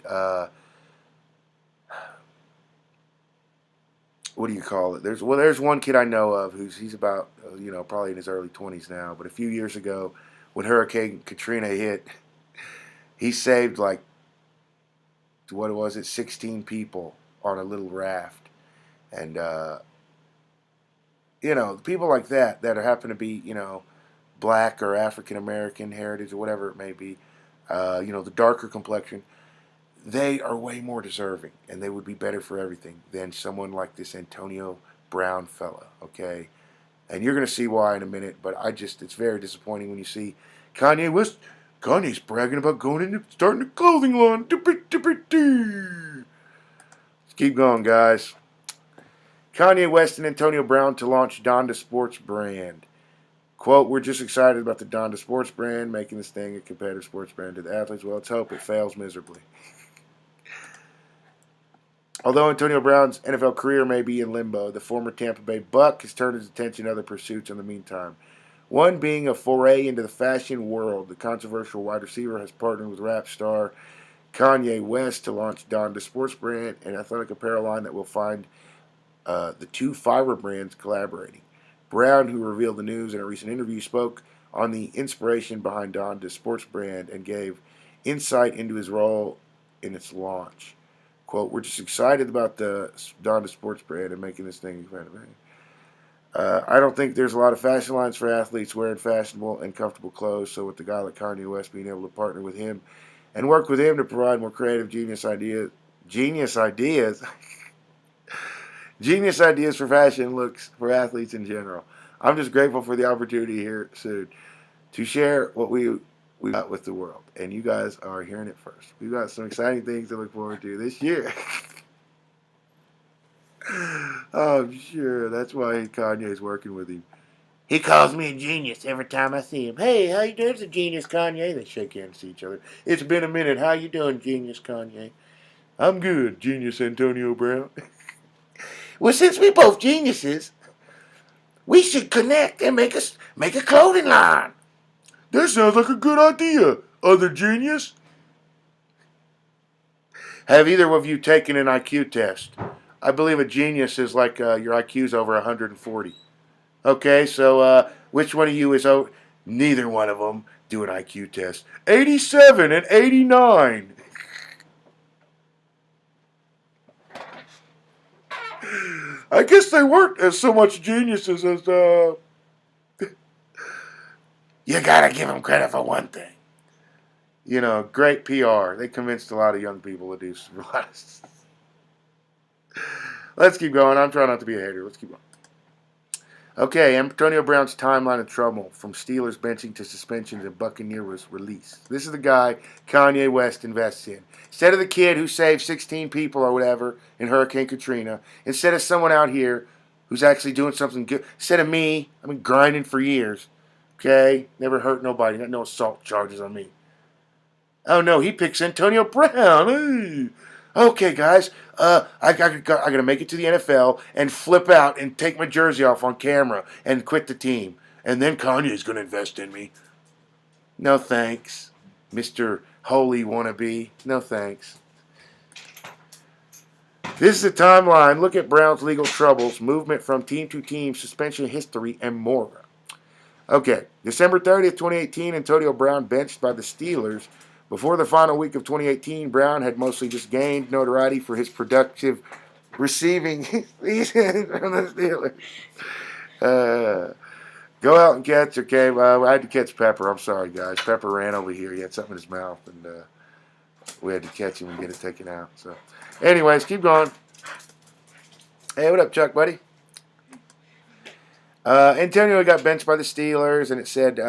What do you call it? There's one kid I know of he's about probably in his early 20s now. But a few years ago, when Hurricane Katrina hit, he saved like what was it, 16 people on a little raft, and people like that happen to be black or African American heritage or whatever it may be, the darker complexion. They are way more deserving, and they would be better for everything than someone like this Antonio Brown fella, okay? And you're going to see why in a minute, but it's very disappointing when you see Kanye West. Kanye's bragging about starting a clothing line. Let's keep going, guys. Kanye West and Antonio Brown to launch Donda Sports brand. Quote, we're just excited about the Donda Sports brand, making this thing a competitive sports brand to the athletes. Well, let's hope it fails miserably. Although Antonio Brown's NFL career may be in limbo, the former Tampa Bay Buck has turned his attention to other pursuits in the meantime. One being a foray into the fashion world. The controversial wide receiver has partnered with rap star Kanye West to launch Donda Sports brand, an athletic apparel line that will find the 2 fiber brands collaborating. Brown, who revealed the news in a recent interview, spoke on the inspiration behind Donda Sports brand and gave insight into his role in its launch. Quote, we're just excited about the Donda Sports brand and making this thing incredible. I don't think there's a lot of fashion lines for athletes wearing fashionable and comfortable clothes, so with the guy like Kanye West being able to partner with him and work with him to provide more creative genius ideas for fashion looks for athletes in general. I'm just grateful for the opportunity here soon to share what we got with the world. And you guys are hearing it first. We've got some exciting things to look forward to this year. Oh, I'm sure. That's why Kanye's working with him. He calls me a genius every time I see him. Hey, how you doing? It's a genius, Kanye. They shake hands to each other. It's been a minute. How you doing, genius Kanye? I'm good, genius Antonio Brown. Well, since we both geniuses, we should connect and make a clothing line. That sounds like a good idea, other genius. Have either of you taken an IQ test? I believe a genius is like your IQ's over 140. Okay, so which one of you is over? Neither one of them. Do an IQ test. 87 and 89. I guess they weren't as so much geniuses as, You gotta give them credit for one thing. You know, great PR. They convinced a lot of young people to do a lot of... Let's keep going. I'm trying not to be a hater. Let's keep going. Okay, Antonio Brown's timeline of trouble, from Steelers benching to suspensions and Buccaneer was released. This is the guy Kanye West invests in. Instead of the kid who saved 16 people or whatever in Hurricane Katrina, instead of someone out here who's actually doing something good, instead of me, I've been grinding for years. Okay? Never hurt nobody. Got no assault charges on me. Oh no, he picks Antonio Brown. Hey. Okay, guys, I gotta make it to the NFL and flip out and take my jersey off on camera and quit the team. And then Kanye's gonna invest in me. No thanks, Mr. Holy Wannabe. No thanks. This is a timeline. Look at Brown's legal troubles, movement from team to team, suspension history, and more. Okay, December 30th, 2018, Antonio Brown benched by the Steelers. Before the final week of 2018, Brown had mostly just gained notoriety for his productive receiving from the Steelers. Go out and catch, okay? I had to catch Pepper. I'm sorry, guys. Pepper ran over here. He had something in his mouth, and we had to catch him and get it taken out. So, anyways, keep going. Hey, what up, Chuck, buddy? Antonio got benched by the Steelers, and it said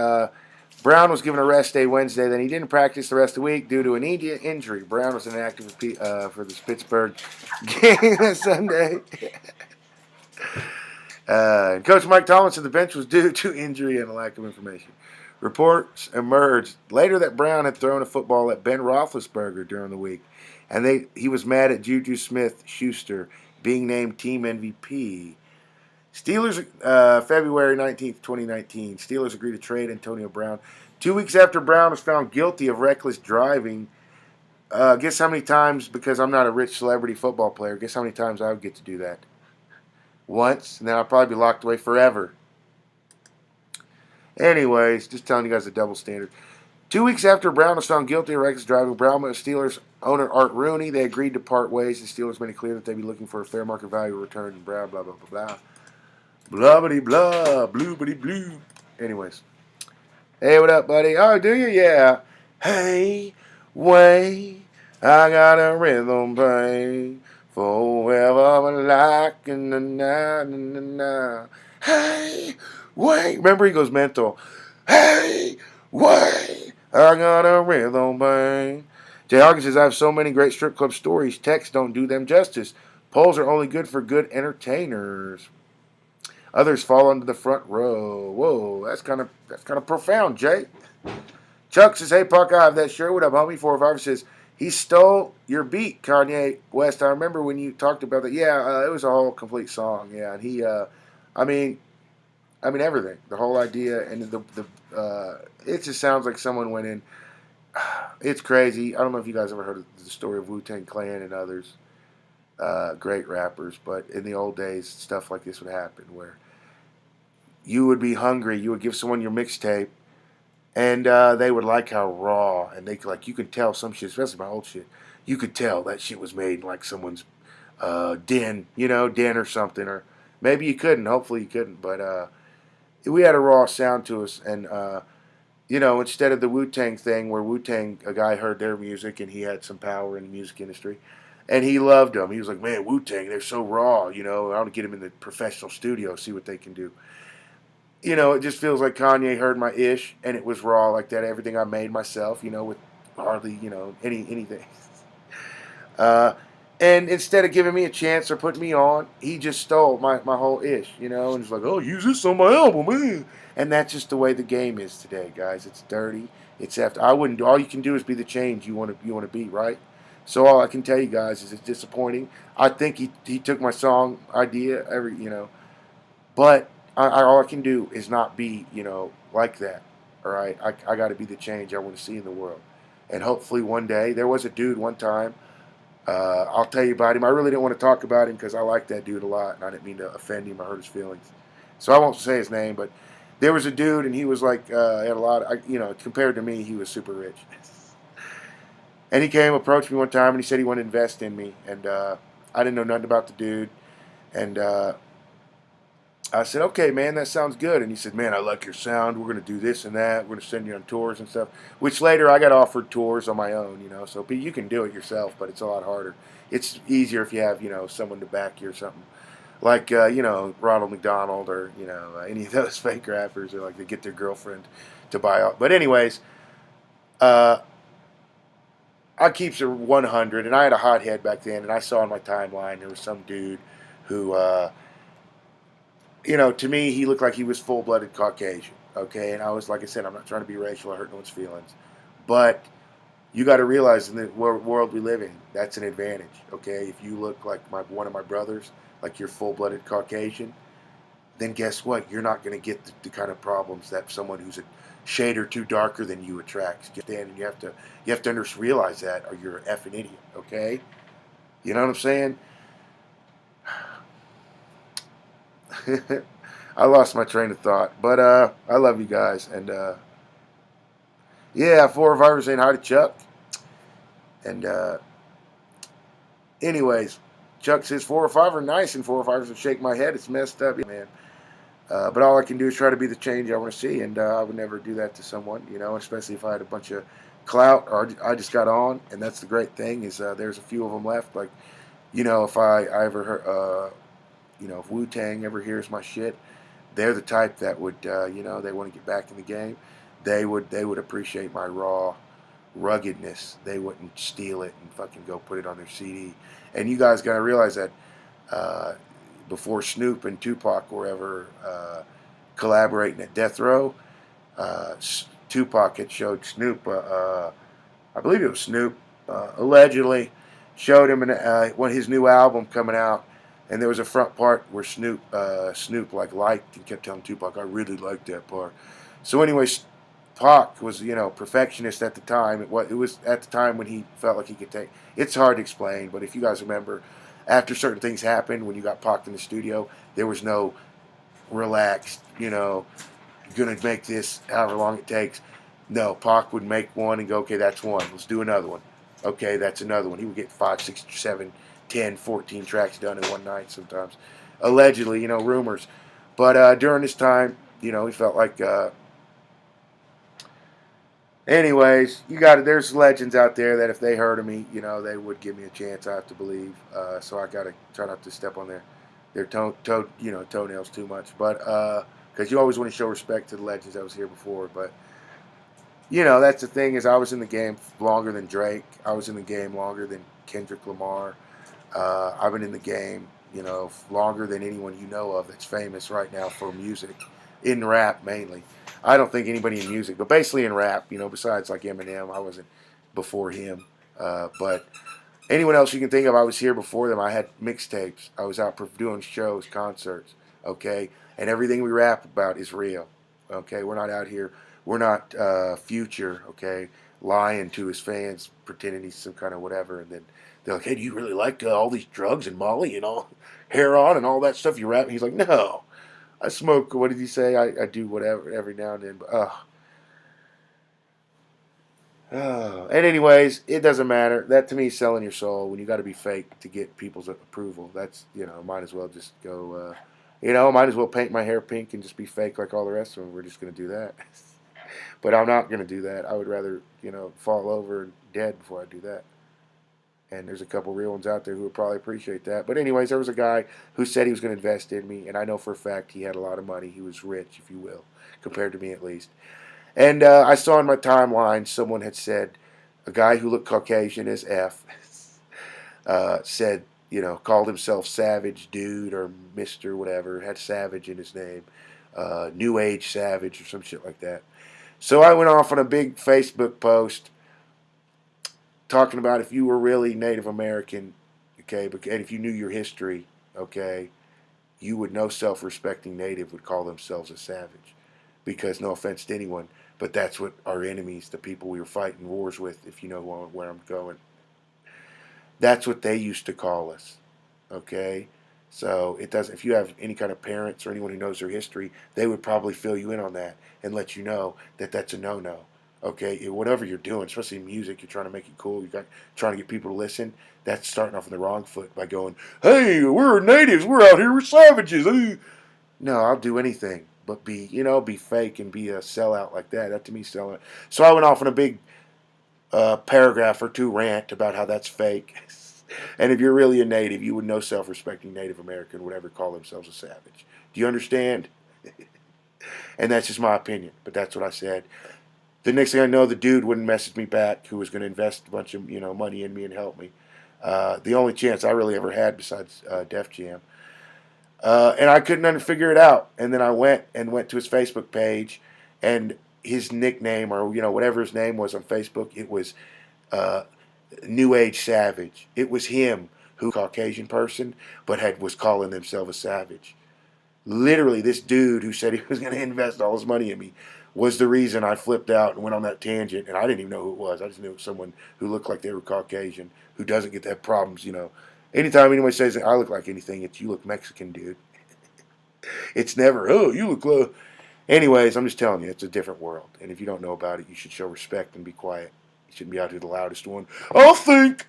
Brown was given a rest day Wednesday. Then he didn't practice the rest of the week due to an injury. Brown was inactive for the Pittsburgh game Sunday. Coach Mike Tomlin said the bench was due to injury and a lack of information. Reports emerged later that Brown had thrown a football at Ben Roethlisberger during the week, and he was mad at Juju Smith-Schuster being named team MVP. Steelers, February 19th, 2019. Steelers agreed to trade Antonio Brown. 2 weeks after Brown was found guilty of reckless driving. Guess how many times, because I'm not a rich celebrity football player, guess how many times I would get to do that? Once, and then I'll probably be locked away forever. Anyways, just telling you guys the double standard. 2 weeks after Brown was found guilty of reckless driving, Brown met Steelers owner Art Rooney. They agreed to part ways. The Steelers made it clear that they'd be looking for a fair market value return and blah, blah, blah, blah, blah. Blah-bitty blah, blue-bitty blue. Anyways. Hey, what up, buddy? Oh, do you? Yeah. Hey, wait, I got a rhythm pain forever like in the na. Hey, wait. Remember, he goes mental. Hey, wait, I got a rhythm pain. Jay Hawkins says, I have so many great strip club stories. Texts don't do them justice. Polls are only good for good entertainers. Others fall under the front row. Whoa, that's kind of profound, Jay. Chuck says, hey, Puck, I have that shirt. What up, homie? 405 says, he stole your beat, Kanye West. I remember when you talked about that. Yeah, it was a whole complete song. Yeah, and he, I mean, everything. The whole idea, and it just sounds like someone went in. It's crazy. I don't know if you guys ever heard of the story of Wu-Tang Clan and others. Great rappers, but in the old days, stuff like this would happen where you would be hungry, you would give someone your mixtape, and they would like how raw, and they could, like, you could tell some shit, especially my old shit, you could tell that shit was made in like someone's den or something, or maybe you couldn't, hopefully you couldn't, but we had a raw sound to us, and instead of the Wu-Tang thing where Wu-Tang, a guy heard their music and he had some power in the music industry, and he loved them. He was like, man, Wu-Tang, they're so raw, I want to get them in the professional studio, see what they can do. It just feels like Kanye heard my ish, and it was raw like that. Everything I made myself, with hardly, anything. And instead of giving me a chance or putting me on, he just stole my whole ish, and he's like, oh, use this on my album, man. And that's just the way the game is today, guys. It's dirty. It's after. All you can do is be the change you want to be, right? So all I can tell you guys is it's disappointing. I think he took my song idea, but all I can do is not be, like that. All right, I got to be the change I want to see in the world, and hopefully one day. There was a dude one time. I'll tell you about him. I really didn't want to talk about him because I like that dude a lot, and I didn't mean to offend him or hurt his feelings. So I won't say his name, but There was a dude, and he was like, had a lot of, compared to me, he was super rich. And he approached me one time, and he said he wanted to invest in me. And I didn't know nothing about the dude. And I said, okay, man, that sounds good. And he said, man, I like your sound. We're going to do this and that. We're going to send you on tours and stuff. Which later I got offered tours on my own, So you can do it yourself, but it's a lot harder. It's easier if you have, someone to back you or something. Like, Ronald McDonald or, any of those fake rappers, or like they get their girlfriend to buy out. But anyways, I keeps it 100, and I had a hot head back then, and I saw on my timeline there was some dude who, to me, he looked like he was full-blooded Caucasian, okay? And I was, like I said, I'm not trying to be racial or hurt no one's feelings. But you got to realize in the world we live in, that's an advantage, okay? If you look like one of my brothers, like you're full-blooded Caucasian, then guess what? You're not going to get the kind of problems that someone who's a shade or two darker than you attracts. And you have to realize that, or you're an effing idiot, okay? You know what I'm saying? I lost my train of thought, but I love you guys, and yeah, 405 saying hi to Chuck, and anyways, Chuck says 405 are nice, and 405 will shake my head. It's messed up, man. But all I can do is try to be the change I want to see, and I would never do that to someone, especially if I had a bunch of clout or I just got on. And that's the great thing is there's a few of them left. Like, if I ever heard, if Wu-Tang ever hears my shit, they're the type that would, they want to get back in the game. They would appreciate my raw ruggedness. They wouldn't steal it and fucking go put it on their CD. And you guys got to realize that before Snoop and Tupac were ever collaborating at Death Row, Tupac had showed Snoop, I believe it was Snoop, allegedly showed him when his new album coming out, and there was a front part where Snoop like liked and kept telling Tupac, I really liked that part. So anyway, Pac was, perfectionist at the time. It was at the time when he felt like he could take. It's hard to explain, but if you guys remember, after certain things happened, when you got Pac in the studio, there was no relaxed, gonna make this however long it takes. No, Pac would make one and go, okay, that's one. Let's do another one. Okay, that's another one. He would get 5, 6, 7, 10, 14 tracks done in one night sometimes. Allegedly, rumors. But during this time, he felt like anyways, there's legends out there that if they heard of me, they would give me a chance, I have to believe. So I gotta try not to step on their toenails too much. But because you always want to show respect to the legends that was here before. But that's the thing is I was in the game longer than Drake. I was in the game longer than Kendrick Lamar. I've been in the game, longer than anyone you know of that's famous right now for music, in rap mainly. I don't think anybody in music, but basically in rap, besides like Eminem, I wasn't before him. But anyone else you can think of, I was here before them. I had mixtapes. I was out doing shows, concerts, okay? And everything we rap about is real, okay? We're not out here. We're not Future, okay, lying to his fans, pretending he's some kind of whatever. And then they're like, hey, do you really like all these drugs and Molly and all, heroin and all that stuff you rap? And he's like, no. I smoke, what did he say? I do whatever every now and then. But, and anyways, it doesn't matter. That to me is selling your soul when you got to be fake to get people's approval. That's, might as well just go, might as well paint my hair pink and just be fake like all the rest of them. We're just going to do that. But I'm not going to do that. I would rather, fall over dead before I do that. And there's a couple real ones out there who would probably appreciate that. But anyways, there was a guy who said he was going to invest in me, and I know for a fact he had a lot of money. He was rich, if you will, compared to me at least. And I saw in my timeline someone had said, a guy who looked Caucasian as F, said, called himself Savage Dude or Mr. whatever, had Savage in his name, New Age Savage or some shit like that. So I went off on a big Facebook post talking about if you were really Native American, okay, and if you knew your history, okay, you would know self-respecting Native would call themselves a savage. Because no offense to anyone, but that's what our enemies, the people we were fighting wars with, if you know where I'm going, that's what they used to call us, okay? So it does. If you have any kind of parents or anyone who knows their history, they would probably fill you in on that and let you know that that's a no-no. Okay, whatever you're doing, especially music, you're trying to make it cool. Trying to get people to listen. That's starting off on the wrong foot by going, "Hey, we're natives. We're out here. We're savages." No, I'll do anything but be fake and be a sellout like that. That to me, sellout. So I went off on a big paragraph or two rant about how that's fake. And if you're really a native, you would no self-respecting Native American would ever call themselves a savage. Do you understand? And that's just my opinion, but that's what I said. The next thing I know, the dude wouldn't message me back, who was going to invest a bunch of money in me and help me. The only chance I really ever had besides Def Jam. And I couldn't figure it out. And then I went to his Facebook page, and his nickname, or whatever his name was on Facebook, it was uh, New Age Savage. It was him, who Caucasian person, but was calling himself a savage. Literally, this dude who said he was going to invest all his money in me was the reason I flipped out and went on that tangent. And I didn't even know who it was. I just knew it was someone who looked like they were Caucasian, who doesn't get that problems. Anytime anyone says I look like anything, it's you look Mexican, dude. It's never, oh, you look. Anyways, I'm just telling you, it's a different world. And if you don't know about it, you should show respect and be quiet. You shouldn't be out here the loudest one. I'll think.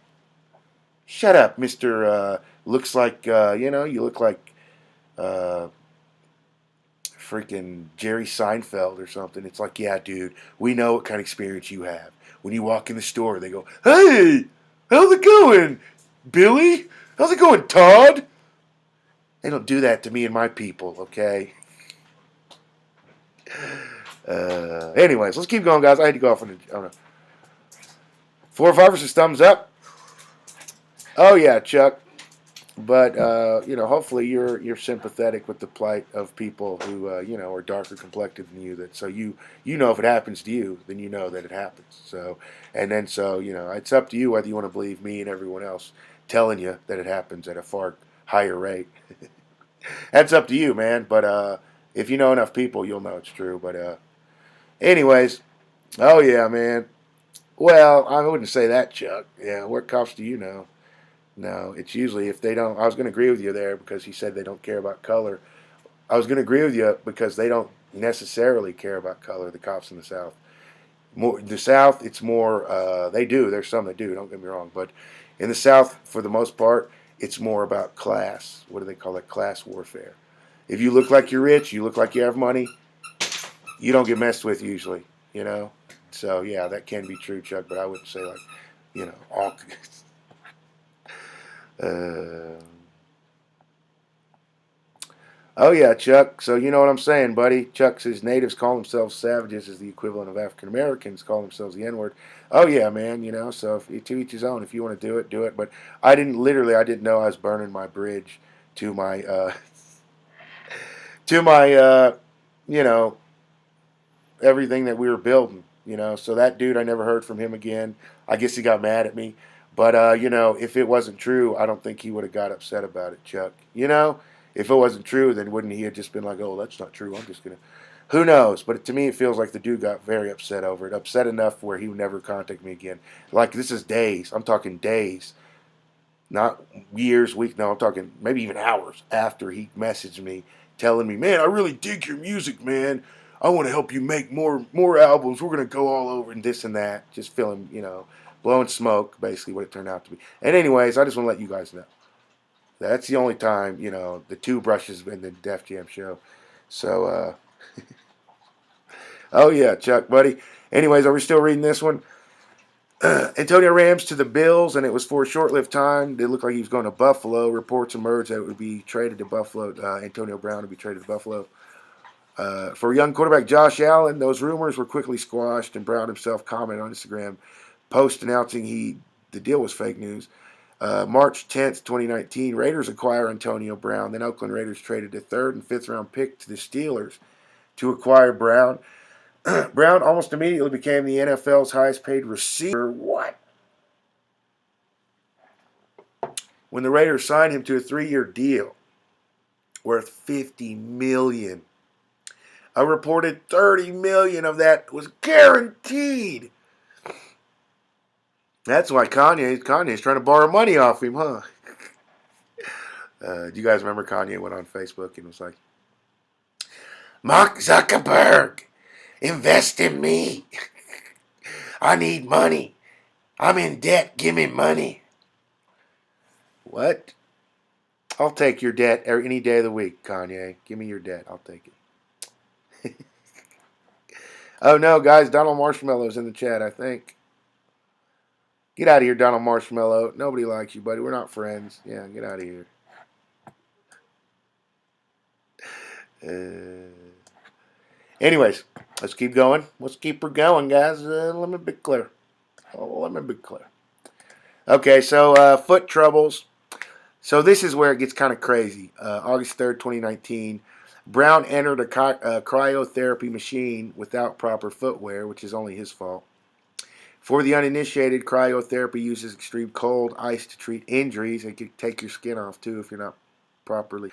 Shut up, Mr. Looks like, you look like freaking Jerry Seinfeld or something. It's like, yeah, dude, we know what kind of experience you have. When you walk in the store, they go, hey, how's it going, Billy? How's it going, Todd? They don't do that to me and my people, okay? Anyways, let's keep going, guys. I had to go off on a 4 or 5 versus thumbs up. Oh yeah, Chuck. But hopefully you're sympathetic with the plight of people who are darker complected than you. That so you if it happens to you, then you know that it happens. So it's up to you whether you want to believe me and everyone else telling you that it happens at a far higher rate. That's up to you, man. But if you know enough people, you'll know it's true. But anyways, oh yeah, man. Well, I wouldn't say that, Chuck. Yeah, what cops do you know? No, it's usually if they don't. I was going to agree with you there because he said they don't care about color. I was going to agree with you because they don't necessarily care about color, the cops in the South. The South, it's more, they do. There's some that do, don't get me wrong. But in the South, for the most part, it's more about class. What do they call that? Class warfare. If you look like you're rich, you look like you have money, you don't get messed with usually, So, yeah, that can be true, Chuck, but I wouldn't say all... Oh yeah, Chuck. So you know what I'm saying, buddy. Chuck says natives call themselves savages is the equivalent of African Americans call themselves the N-word. Oh yeah, man. So to each his own. If you want to do it. But I didn't know I was burning my bridge to my everything that we were building. So that dude, I never heard from him again. I guess he got mad at me. But, if it wasn't true, I don't think he would have got upset about it, Chuck. If it wasn't true, then wouldn't he have just been like, oh, that's not true, I'm just going to... Who knows? But to me, it feels like the dude got very upset over it. Upset enough where he would never contact me again. Like, this is days. I'm talking days. Not years, weeks. No, I'm talking maybe even hours after he messaged me telling me, man, I really dig your music, man. I want to help you make more albums. We're going to go all over and this and that. Just feeling, blowing smoke, basically what it turned out to be. And anyways, I just want to let you guys know. That's the only time, the two brushes in the Def Jam show. So, oh yeah, Chuck, buddy. Anyways, are we still reading this one? Antonio Rams to the Bills, and it was for a short-lived time. It looked like he was going to Buffalo. Reports emerged that it would be traded to Buffalo. Antonio Brown would be traded to Buffalo. For young quarterback Josh Allen, those rumors were quickly squashed, and Brown himself commented on Instagram, post announcing the deal was fake news. March 10th, 2019, Raiders acquire Antonio Brown. Then Oakland Raiders traded a 3rd and 5th round pick to the Steelers to acquire Brown. Brown almost immediately became the NFL's highest paid receiver. What? When the Raiders signed him to a 3-year deal worth $50 million. A reported $30 million of that was guaranteed. That's why Kanye's trying to borrow money off him, huh? Do you guys remember Kanye went on Facebook and was like, Mark Zuckerberg, invest in me. I need money. I'm in debt. Give me money. What? I'll take your debt any day of the week, Kanye. Give me your debt. I'll take it. Oh, no, guys. Donald Marshmallow's in the chat, I think. Get out of here, Donald Marshmallow. Nobody likes you, buddy. We're not friends. Yeah, get out of here. Anyways, let's keep going. Let's keep her going, guys. Let me be clear. Let me be clear. Okay, so foot troubles. So this is where it gets kind of crazy. August 3rd, 2019. Brown entered a cryotherapy machine without proper footwear, which is only his fault. For the uninitiated, cryotherapy uses extreme cold, ice to treat injuries. It can take your skin off, too, if you're not properly.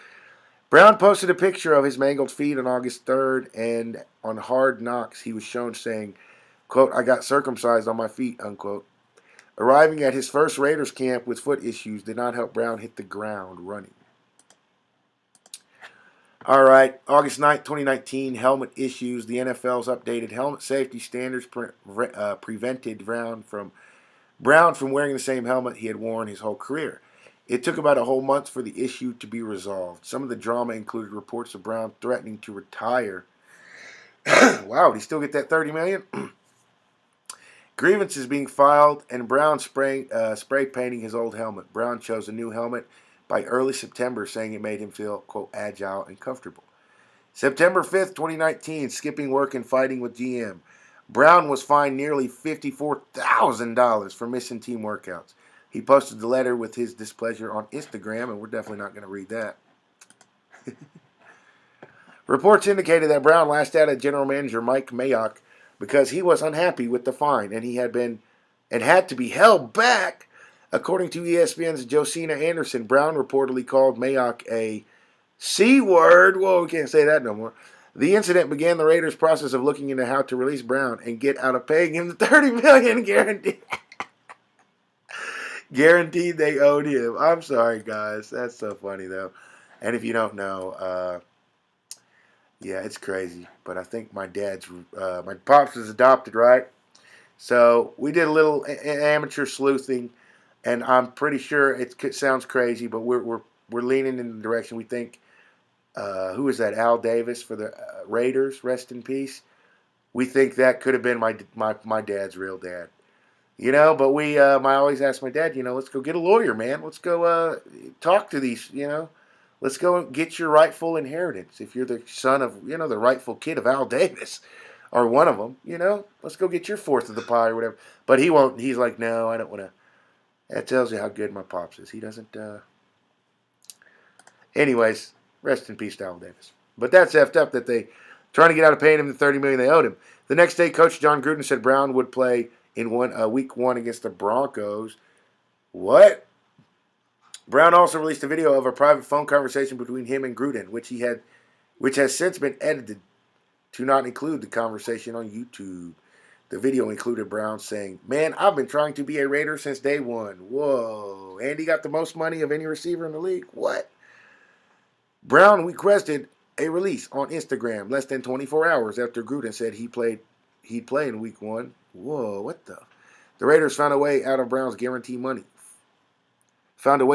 Brown posted a picture of his mangled feet on August 3rd, and on Hard Knocks, he was shown saying, quote, I got circumcised on my feet, unquote. Arriving at his first Raiders camp with foot issues did not help Brown hit the ground running. All right, August 9th, 2019, helmet issues. The NFL's updated helmet safety standards prevented Brown from wearing the same helmet he had worn his whole career. It took about a whole month for the issue to be resolved. Some of the drama included reports of Brown threatening to retire. Wow, did he still get that $30 million? Grievances being filed, and Brown spray painting his old helmet. Brown chose a new helmet by early September, saying it made him feel, quote, agile and comfortable. September 5th, 2019, skipping work and fighting with GM. Brown was fined nearly $54,000 for missing team workouts. He posted the letter with his displeasure on Instagram, and we're definitely not going to read that. Reports indicated that Brown lashed out at general manager Mike Mayock because he was unhappy with the fine, and he had to be held back. According to ESPN's Josina Anderson, Brown reportedly called Mayock a C word. Whoa, we can't say that no more. The incident began the Raiders' process of looking into how to release Brown and get out of paying him the $30 million guaranteed. Guaranteed they owed him. I'm sorry, guys. That's so funny, though. And if you don't know, yeah, it's crazy. But I think my pops was adopted, right? So we did a little amateur sleuthing, and I'm pretty sure it sounds crazy, but we're leaning in the direction we think. Who is that? Al Davis for the Raiders. Rest in peace. We think that could have been my dad's real dad. You know, but I always ask my dad, let's go get a lawyer, man. Let's go talk to these, Let's go and get your rightful inheritance. If you're the son of, the rightful kid of Al Davis or one of them, let's go get your fourth of the pie or whatever. But he won't. He's like, no, I don't want to. That tells you how good my pops is. He doesn't. Anyways, rest in peace to Al Davis. But that's effed up that they trying to get out of paying him the $30 million they owed him. The next day, Coach John Gruden said Brown would play in week one against the Broncos. What? Brown also released a video of a private phone conversation between him and Gruden, which has since been edited to not include the conversation on YouTube. The video included Brown saying, man, I've been trying to be a Raider since day one. Whoa. And he got the most money of any receiver in the league. What? Brown requested a release on Instagram less than 24 hours after Gruden said he'd play in week one. Whoa, what the? The Raiders found a way out of Brown's guaranteed money. Fining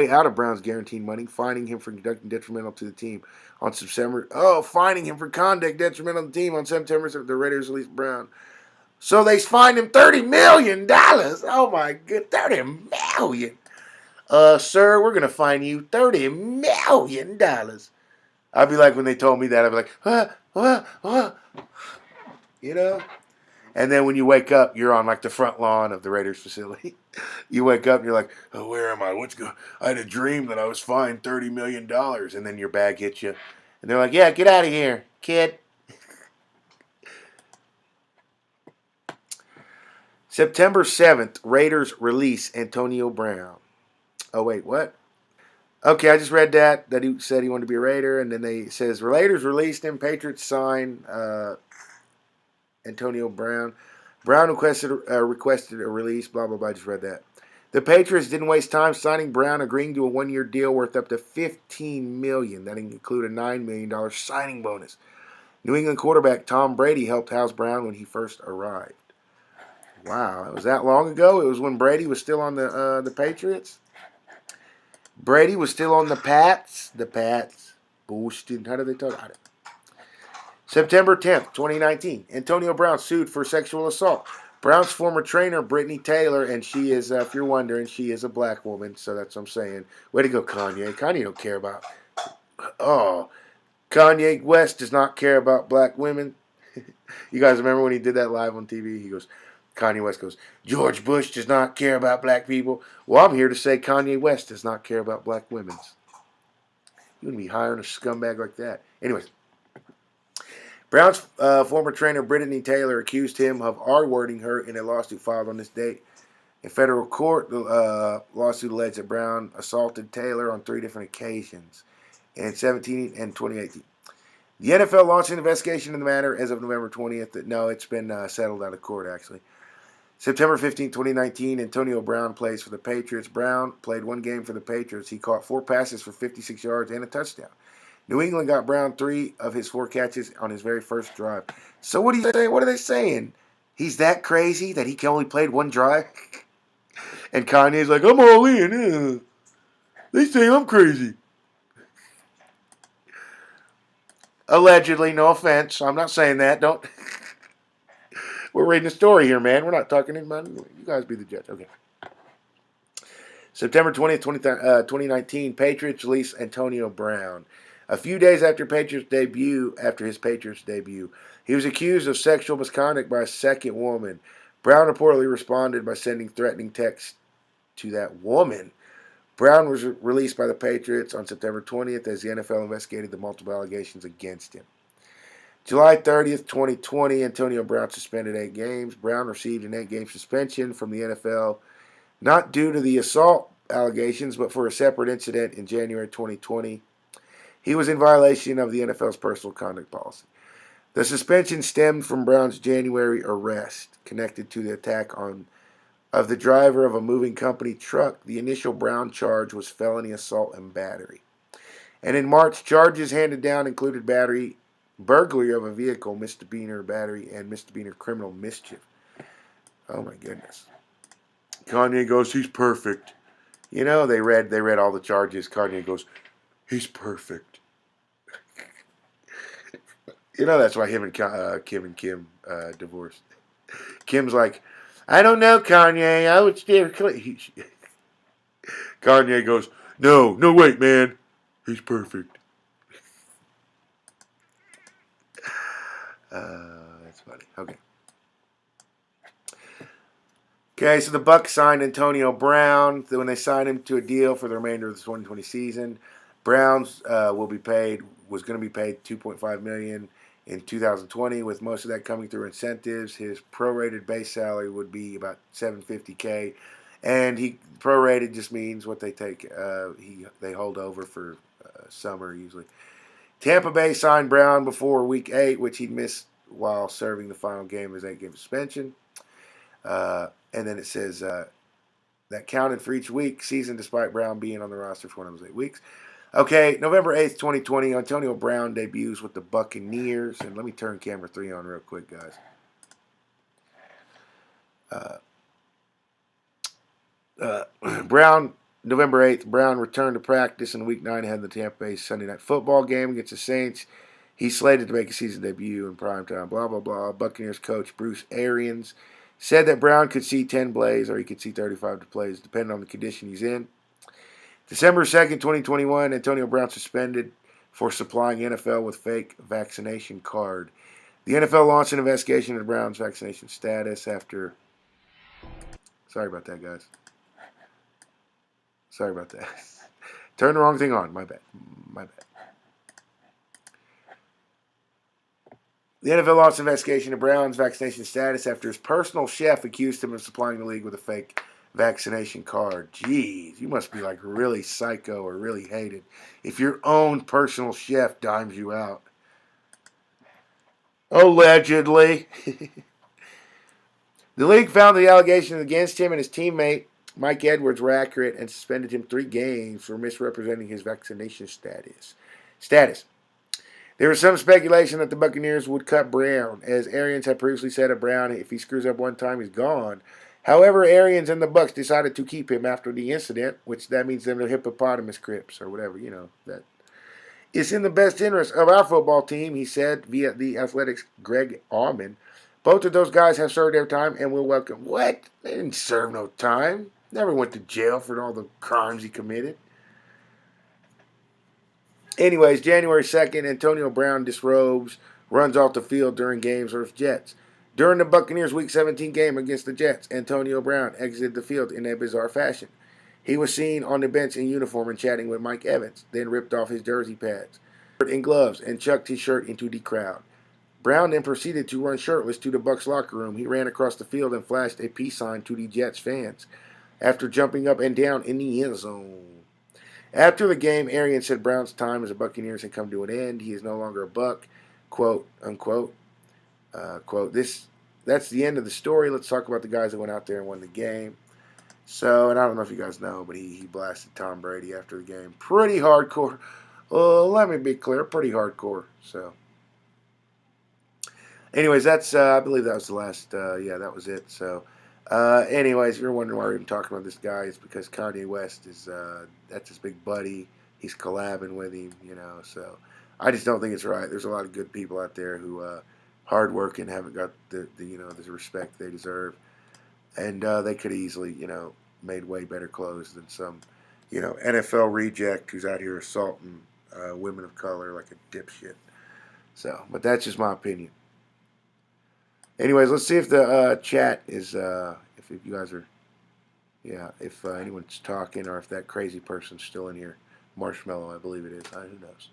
him for conducting detrimental to the team on September. Oh, fining him for conduct detrimental to the team on September. The Raiders released Brown. So they fined him $30 million. Oh my good, $30 million. Sir, we're gonna fine you $30 million. I'd be like, when they told me that, I'd be like, And then when you wake up, you're on like the front lawn of the Raiders facility. You wake up and you're like, oh, where am I? I had a dream that I was fined $30 million. And then your bag hits you. And they're like, yeah, get out of here, kid. September 7th, Raiders release Antonio Brown. Oh, wait, what? Okay, I just read that he said he wanted to be a Raider. And then it says, Raiders released him. Patriots sign Antonio Brown. Brown requested a release, blah, blah, blah. I just read that. The Patriots didn't waste time signing Brown, agreeing to a one-year deal worth up to $15 million. That included a $9 million signing bonus. New England quarterback Tom Brady helped house Brown when he first arrived. Wow, it was that long ago? It was when Brady was still on the Patriots? Brady was still on the Pats? The Pats. Boosted. How did they talk about it? September 10th, 2019. Antonio Brown sued for sexual assault. Brown's former trainer, Brittany Taylor, and she is, if you're wondering, she is a black woman, so that's what I'm saying. Way to go, Kanye. Kanye don't care about... Oh, Kanye West does not care about black women. You guys remember when he did that live on TV? He goes, Kanye West goes, George Bush does not care about black people. Well, I'm here to say Kanye West does not care about black women. You wouldn't be hiring a scumbag like that. Anyways, Brown's former trainer, Brittany Taylor, accused him of R-wording her in a lawsuit filed on this date. In federal court, the lawsuit alleged that Brown assaulted Taylor on 3 different occasions in 2017 and 2018. The NFL launched an investigation in the matter as of November 20th. No, it's been settled out of court, actually. September 15, 2019, Antonio Brown plays for the Patriots. Brown played 1 game for the Patriots. He caught 4 passes for 56 yards and a touchdown. New England got Brown 3 of his 4 catches on his very first drive. So what are they saying? He's that crazy that he only played 1 drive? And Kanye's like, I'm all in. They say I'm crazy. Allegedly, no offense. I'm not saying that. Don't. We're reading a story here, man. We're not talking about it. You guys be the judge. Okay. September 20th, 2019, Patriots release Antonio Brown. A few days after his Patriots debut, he was accused of sexual misconduct by a second woman. Brown reportedly responded by sending threatening texts to that woman. Brown was released by the Patriots on September 20th as the NFL investigated the multiple allegations against him. July 30th, 2020, Antonio Brown suspended 8 games. Brown received an 8-game suspension from the NFL, not due to the assault allegations, but for a separate incident in January 2020. He was in violation of the NFL's personal conduct policy. The suspension stemmed from Brown's January arrest connected to the attack of the driver of a moving company truck. The initial Brown charge was felony assault and battery. And in March, charges handed down included burglary of a vehicle, misdemeanor battery, and misdemeanor criminal mischief. Oh my goodness. Kanye goes, he's perfect. You know, they read all the charges. Kanye goes, he's perfect. You know, that's why him and Kim divorced. Kim's like, I don't know, Kanye. I would steer clear. Kanye goes, no, wait, man. He's perfect. That's funny. Okay, so the Bucs signed Antonio Brown. When they signed him to a deal for the remainder of the 2020 season, Browns was going to be paid $2.5 million in 2020, with most of that coming through incentives. His prorated base salary would be about $750K, and prorated just means what they take. They hold over for summer usually. Tampa Bay signed Brown before Week 8, which he'd missed while serving the final game of his 8-game suspension. And then it says that counted for each week season, despite Brown being on the roster for one of those 8 weeks. Okay, November 8th, 2020, Antonio Brown debuts with the Buccaneers. And let me turn camera 3 on real quick, guys. November 8th, Brown returned to practice in Week 9 ahead of the Tampa Bay Sunday Night Football game against the Saints. He's slated to make a season debut in primetime, blah, blah, blah. Buccaneers coach Bruce Arians said that Brown could see 10 plays or he could see 35 plays, depending on the condition he's in. December 2nd, 2021, Antonio Brown suspended for supplying NFL with fake vaccination card. The NFL launched an investigation into Brown's vaccination status after... Sorry about that, guys. Sorry about that. Turned the wrong thing on. My bad. The NFL launched an investigation into Brown's vaccination status after his personal chef accused him of supplying the league with a fake vaccination card. Jeez, you must be like really psycho or really hated if your own personal chef dimes you out. Allegedly. The league found the allegations against him and his teammate Mike Edwards were accurate and suspended him 3 games for misrepresenting his vaccination status. There was some speculation that the Buccaneers would cut Brown, as Arians had previously said of Brown, if he screws up one time, he's gone. However, Arians and the Bucs decided to keep him after the incident, which that means they're the hippopotamus crips or whatever, that. It's in the best interest of our football team, he said via the Athletics' Greg Auman. Both of those guys have served their time and will welcome. What? They didn't serve no time. Never went to jail for all the crimes he committed. Anyways, January 2nd, Antonio Brown disrobes, runs off the field during games versus Jets. During the Buccaneers' Week 17 game against the Jets, Antonio Brown exited the field in a bizarre fashion. He was seen on the bench in uniform and chatting with Mike Evans, then ripped off his jersey pads and gloves and chucked his shirt into the crowd. Brown then proceeded to run shirtless to the Bucs locker room. He ran across the field and flashed a peace sign to the Jets fans after jumping up and down in the end zone. After the game, Arians said Brown's time as a Buccaneers had come to an end. He is no longer a Buck, quote, unquote. That's the end of the story. Let's talk about the guys that went out there and won the game. So, and I don't know if you guys know, but he blasted Tom Brady after the game. Pretty hardcore. Let me be clear, pretty hardcore. So, anyways, that's, I believe that was the last, that was it. So, anyways, if you're wondering why we're even talking about this guy, it's because Kanye West is, that's his big buddy. He's collabing with him, so I just don't think it's right. There's a lot of good people out there who, hard working, haven't got the respect they deserve. And they could easily, made way better clothes than some, NFL reject who's out here assaulting women of color like a dipshit. So, but that's just my opinion. Anyways, let's see if the chat is, if you guys are, if anyone's talking or if that crazy person's still in here. Marshmallow, I believe it is. Who knows?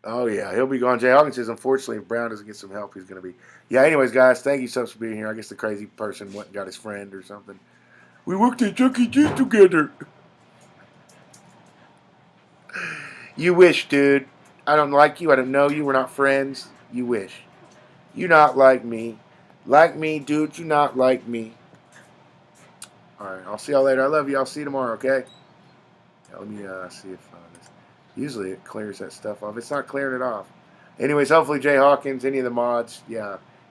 Oh, yeah, he'll be gone. Jay Hawkins says, unfortunately, if Brown doesn't get some help, he's going to be. Yeah, anyways, guys, thank you so much for being here. I guess the crazy person went and got his friend or something. We worked at Chuck E. Cheese together. You wish, dude. I don't like you. I don't know you. We're not friends. You wish. You not like me. Like me, dude. You not like me. All right, I'll see y'all later. I love you. I'll see you tomorrow, okay? Yeah, let me see if this. Usually it clears that stuff off. It's not clearing it off. Anyways, hopefully Jay Hawkins, any of the mods,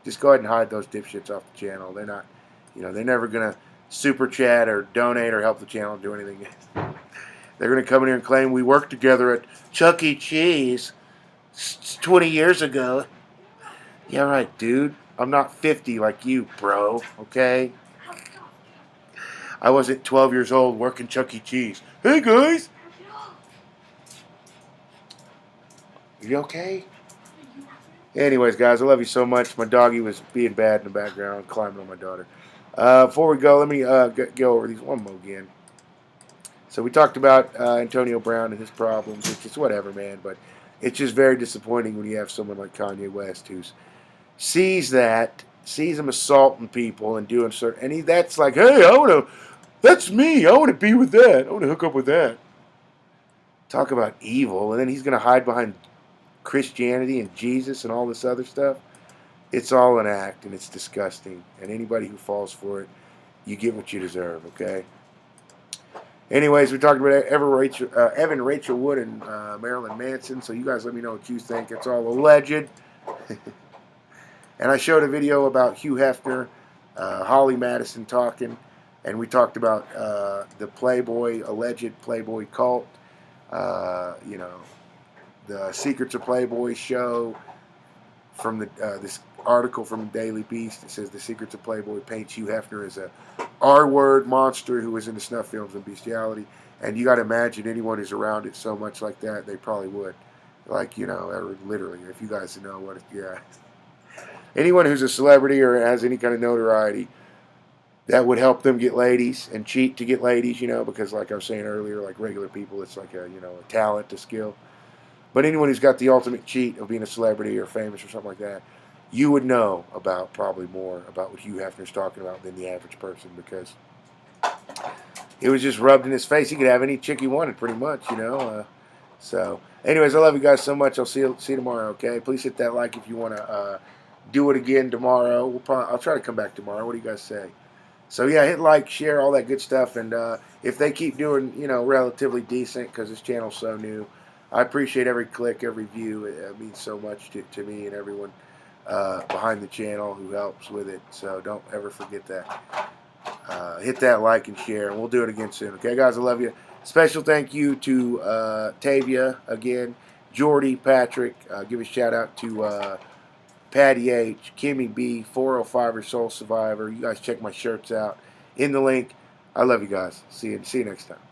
just go ahead and hide those dipshits off the channel. They're not, they're never going to super chat or donate or help the channel do anything. They're going to come in here and claim we worked together at Chuck E. Cheese 20 years ago. Yeah, right, dude. I'm not 50 like you, bro, okay? I wasn't 12 years old working Chuck E. Cheese. Hey, guys. You okay? Anyways, guys, I love you so much. My doggy was being bad in the background, climbing on my daughter. Before we go, let me go over these one more again. So we talked about Antonio Brown and his problems, which is whatever, man. But it's just very disappointing when you have someone like Kanye West who sees him assaulting people and doing certain, and that's like, hey, that's me. I want to be with that. I want to hook up with that. Talk about evil, and then he's going to hide behind Christianity and Jesus and all this other stuff. It's all an act, and it's disgusting. And anybody who falls for it, you get what you deserve, okay? Anyways, we talked about Evan Rachel Wood and Marilyn Manson, so you guys let me know what you think. It's all alleged. And I showed a video about Hugh Hefner, Holly Madison talking, and we talked about the Playboy, alleged Playboy cult, the Secrets of Playboy show from this article from the Daily Beast. It says the Secrets of Playboy paints Hugh Hefner as a R-word monster who was into snuff films and bestiality. And you got to imagine anyone who's around it so much like that, they probably would. Like, literally, if you guys know what anyone who's a celebrity or has any kind of notoriety, that would help them get ladies and cheat to get ladies, because like I was saying earlier, like regular people, it's like a talent, a skill. But anyone who's got the ultimate cheat of being a celebrity or famous or something like that, you would know probably more about what Hugh Hefner's talking about than the average person, because it was just rubbed in his face. He could have any chick he wanted, pretty much, you know. So, anyways, I love you guys so much. I'll see you tomorrow. Okay, please hit that like if you want to do it again tomorrow. I'll try to come back tomorrow. What do you guys say? So yeah, hit like, share, all that good stuff, and if they keep doing, you know, relatively decent, because this channel's so new, I appreciate every click, every view. It means so much to me and everyone behind the channel who helps with it. So don't ever forget that. Hit that like and share, and we'll do it again soon. Okay, guys, I love you. Special thank you to Tavia again, Jordy, Patrick. Give a shout out to Patty H, Kimmy B, 405er Soul Survivor. You guys check my shirts out in the link. I love you guys. See you next time.